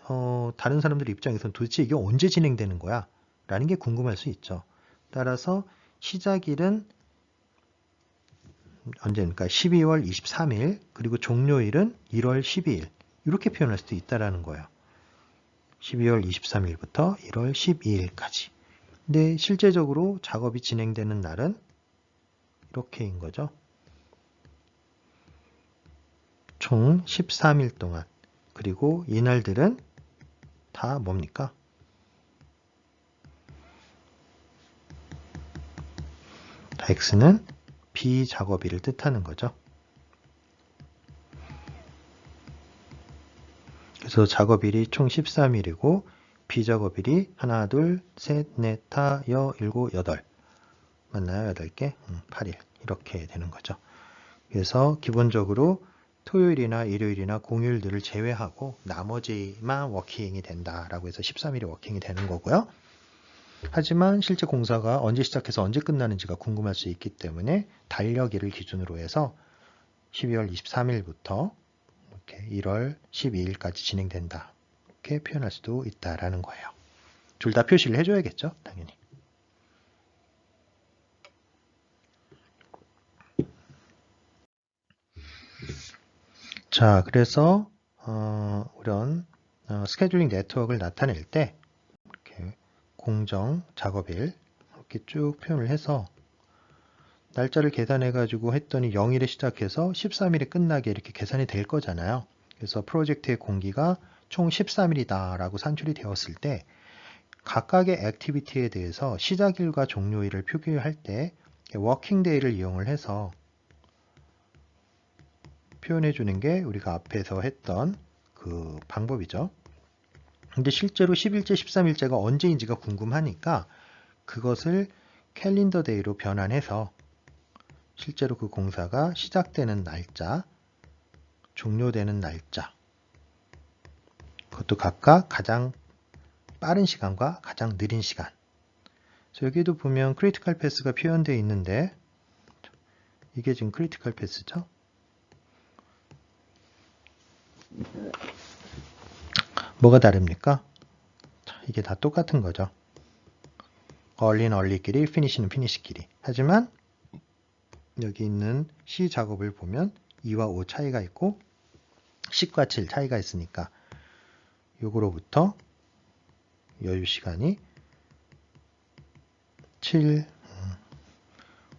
다른 사람들 입장에서는 도대체 이게 언제 진행되는 거야? 라는 게 궁금할 수 있죠. 따라서 시작일은 언제입니까? 12월 23일 그리고 종료일은 1월 12일 이렇게 표현할 수도 있다는 거예요. 12월 23일부터 1월 12일까지. 근데 실제적으로 작업이 진행되는 날은 이렇게인 거죠. 총 13일 동안. 그리고 이날들은 다 뭡니까? X는 비작업일을 뜻하는 거죠. 그래서 작업일이 총 13일이고 비작업일이 하나, 둘, 셋, 넷, 다, 여, 일곱, 여덟. 맞나요? 8개? 8일. 이렇게 되는 거죠. 그래서 기본적으로 토요일이나 일요일이나 공휴일들을 제외하고 나머지만 워킹이 된다라고 해서 13일이 워킹이 되는 거고요. 하지만 실제 공사가 언제 시작해서 언제 끝나는지가 궁금할 수 있기 때문에 달력일을 기준으로 해서 12월 23일부터 이렇게 1월 12일까지 진행된다. 이렇게 표현할 수도 있다라는 거예요. 둘 다 표시를 해줘야겠죠, 당연히. 자, 그래서 이런 스케줄링 네트워크를 나타낼 때 이렇게 공정 작업일 이렇게 쭉 표현을 해서 날짜를 계산해 가지고 했더니 0일에 시작해서 13일에 끝나게 이렇게 계산이 될 거잖아요. 그래서 프로젝트의 공기가 총 13일이다 라고 산출이 되었을 때 각각의 액티비티에 대해서 시작일과 종료일을 표기할 때 워킹 데이를 이용을 해서 표현해 주는 게 우리가 앞에서 했던 그 방법이죠. 근데 실제로 10일째, 13일째가 언제인지가 궁금하니까 그것을 캘린더 데이로 변환해서 실제로 그 공사가 시작되는 날짜, 종료되는 날짜, 그것도 각각 가장 빠른 시간과 가장 느린 시간. 그래서 여기도 보면 크리티컬 패스가 표현되어 있는데 이게 지금 크리티컬 패스죠. 뭐가 다릅니까? 이게 다 똑같은 거죠. early는 early끼리, finish는 finish끼리. 하지만 여기 있는 C 작업을 보면 2와 5 차이가 있고 10과 7 차이가 있으니까 요거로부터 여유 시간이 7,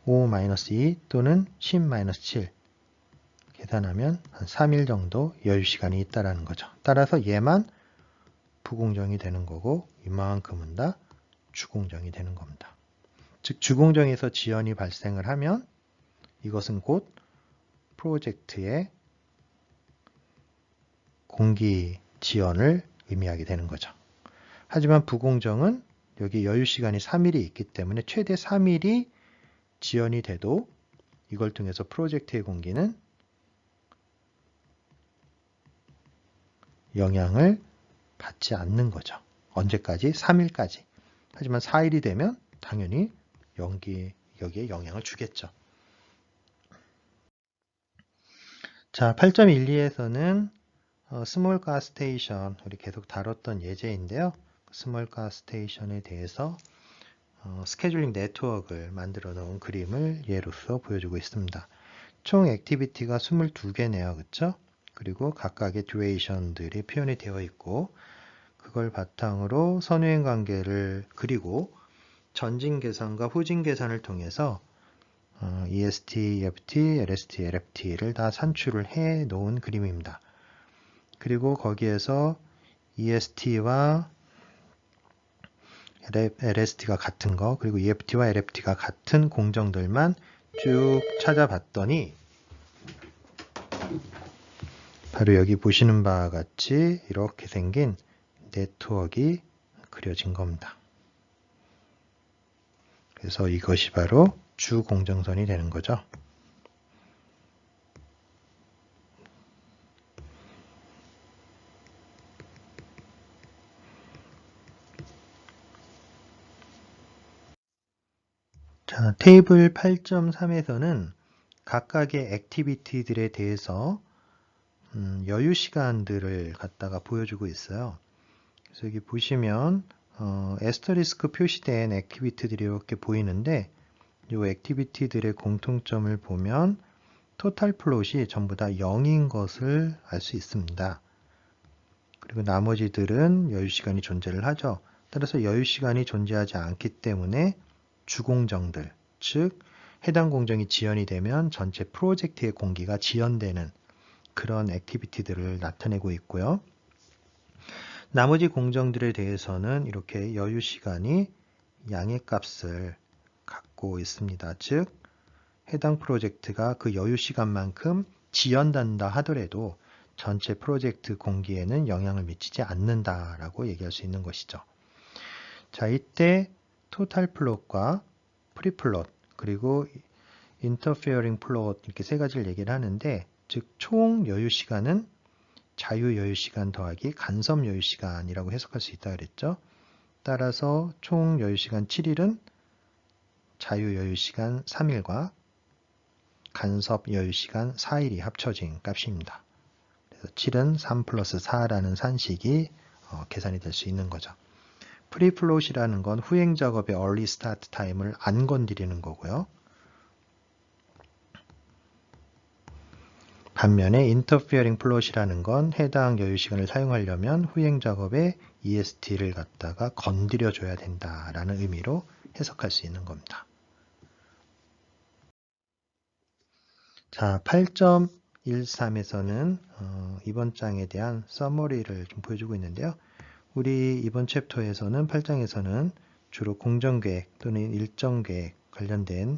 5-2 또는 10-7 계산하면 한 3일 정도 여유 시간이 있다라는 거죠. 따라서 얘만 부공정이 되는 거고 이만큼은 다 주공정이 되는 겁니다. 즉 주공정에서 지연이 발생을 하면 이것은 곧 프로젝트의 공기 지연을 의미하게 되는 거죠. 하지만 부공정은 여기 여유 시간이 3일이 있기 때문에 최대 3일이 지연이 돼도 이걸 통해서 프로젝트의 공기는 영향을 받지 않는 거죠. 언제까지? 3일까지. 하지만 4일이 되면 당연히 여기에 영향을 주겠죠. 자, 8.12에서는 스몰 가스 스테이션, 우리 계속 다뤘던 예제인데요. 스몰 가스 스테이션에 대해서 스케줄링 네트워크를 만들어 놓은 그림을 예로서 보여주고 있습니다. 총 액티비티가 22개네요. 그렇죠? 그리고 각각의 듀레이션들이 표현이 되어 있고 그걸 바탕으로 선후행 관계를 그리고 전진 계산과 후진 계산을 통해서 EST, EFT, LST, LFT를 다 산출을 해 놓은 그림입니다. 그리고 거기에서 EST와 LST가 같은 거, 그리고 EFT와 LFT가 같은 공정들만 쭉 찾아봤더니 바로 여기 보시는 바와 같이 이렇게 생긴 네트워크가 그려진 겁니다. 그래서 이것이 바로 주 공정선이 되는 거죠. 자, 테이블 8.3에서는 각각의 액티비티들에 대해서 여유 시간들을 갖다가 보여주고 있어요. 그래서 여기 보시면 에스터리스크 표시된 액티비티들이 이렇게 보이는데 이 액티비티들의 공통점을 보면 토탈 플롯이 전부 다 0인 것을 알 수 있습니다. 그리고 나머지들은 여유 시간이 존재를 하죠. 따라서 여유 시간이 존재하지 않기 때문에 주공정들, 즉 해당 공정이 지연이 되면 전체 프로젝트의 공기가 지연되는 그런 액티비티들을 나타내고 있고요. 나머지 공정들에 대해서는 이렇게 여유 시간이 양의 값을 갖고 갖고 있습니다. 즉 해당 프로젝트가 그 여유 시간만큼 지연된다 하더라도 전체 프로젝트 공기에는 영향을 미치지 않는다라고 얘기할 수 있는 것이죠. 자, 이때 토탈 플롯과 프리 플롯 그리고 인터피어링 플롯 이렇게 세 가지를 얘기를 하는데, 즉 총 여유 시간은 자유 여유 시간 더하기 간섭 여유 시간이라고 해석할 수 있다 그랬죠. 따라서 총 여유 시간 7일은 자유 여유 시간 3일과 간섭 여유 시간 4일이 합쳐진 값입니다. 그래서 7은 3 플러스 4라는 산식이 계산이 될 수 있는 거죠. 프리플롯이라는 건 후행 작업의 early start time을 안 건드리는 거고요. 반면에 interfering 플롯이라는 건 해당 여유 시간을 사용하려면 후행 작업의 EST를 갖다가 건드려 줘야 된다라는 의미로 해석할 수 있는 겁니다. 자, 8.13에서는 이번 장에 대한 서머리를 좀 보여주고 있는데요. 우리 이번 챕터에서는 8장에서는 주로 공정계획 또는 일정계획 관련된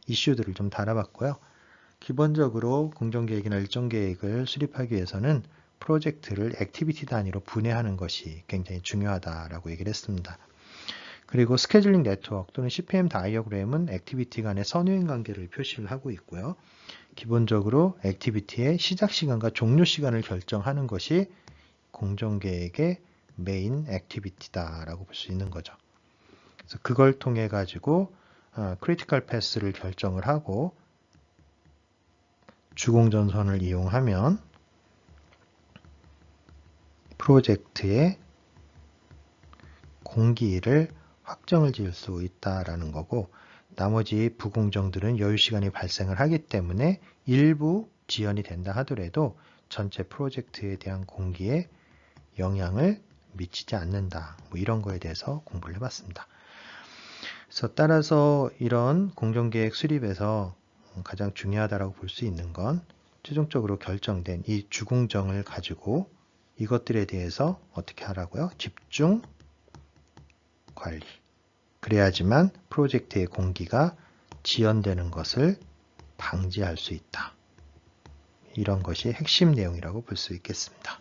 이슈들을 좀 다뤄봤고요. 기본적으로 공정계획이나 일정계획을 수립하기 위해서는 프로젝트를 액티비티 단위로 분해하는 것이 굉장히 중요하다라고 얘기를 했습니다. 그리고 스케줄링 네트워크 또는 CPM 다이어그램은 액티비티 간의 선후행 관계를 표시를 하고 있고요. 기본적으로 액티비티의 시작 시간과 종료 시간을 결정하는 것이 공정계획의 메인 액티비티다라고 볼 수 있는 거죠. 그래서 그걸 통해 가지고 크리티컬 패스를 결정을 하고 주공전선을 이용하면 프로젝트의 공기를 확정을 지을 수 있다라는 거고, 나머지 부공정들은 여유 시간이 발생을 하기 때문에 일부 지연이 된다 하더라도 전체 프로젝트에 대한 공기에 영향을 미치지 않는다. 뭐 이런 거에 대해서 공부를 해봤습니다. 그래서 따라서 이런 공정계획 수립에서 가장 중요하다고 볼 수 있는 건 최종적으로 결정된 이 주공정을 가지고 이것들에 대해서 어떻게 하라고요? 집중 관리. 그래야지만 프로젝트의 공기가 지연되는 것을 방지할 수 있다. 이런 것이 핵심 내용이라고 볼 수 있겠습니다.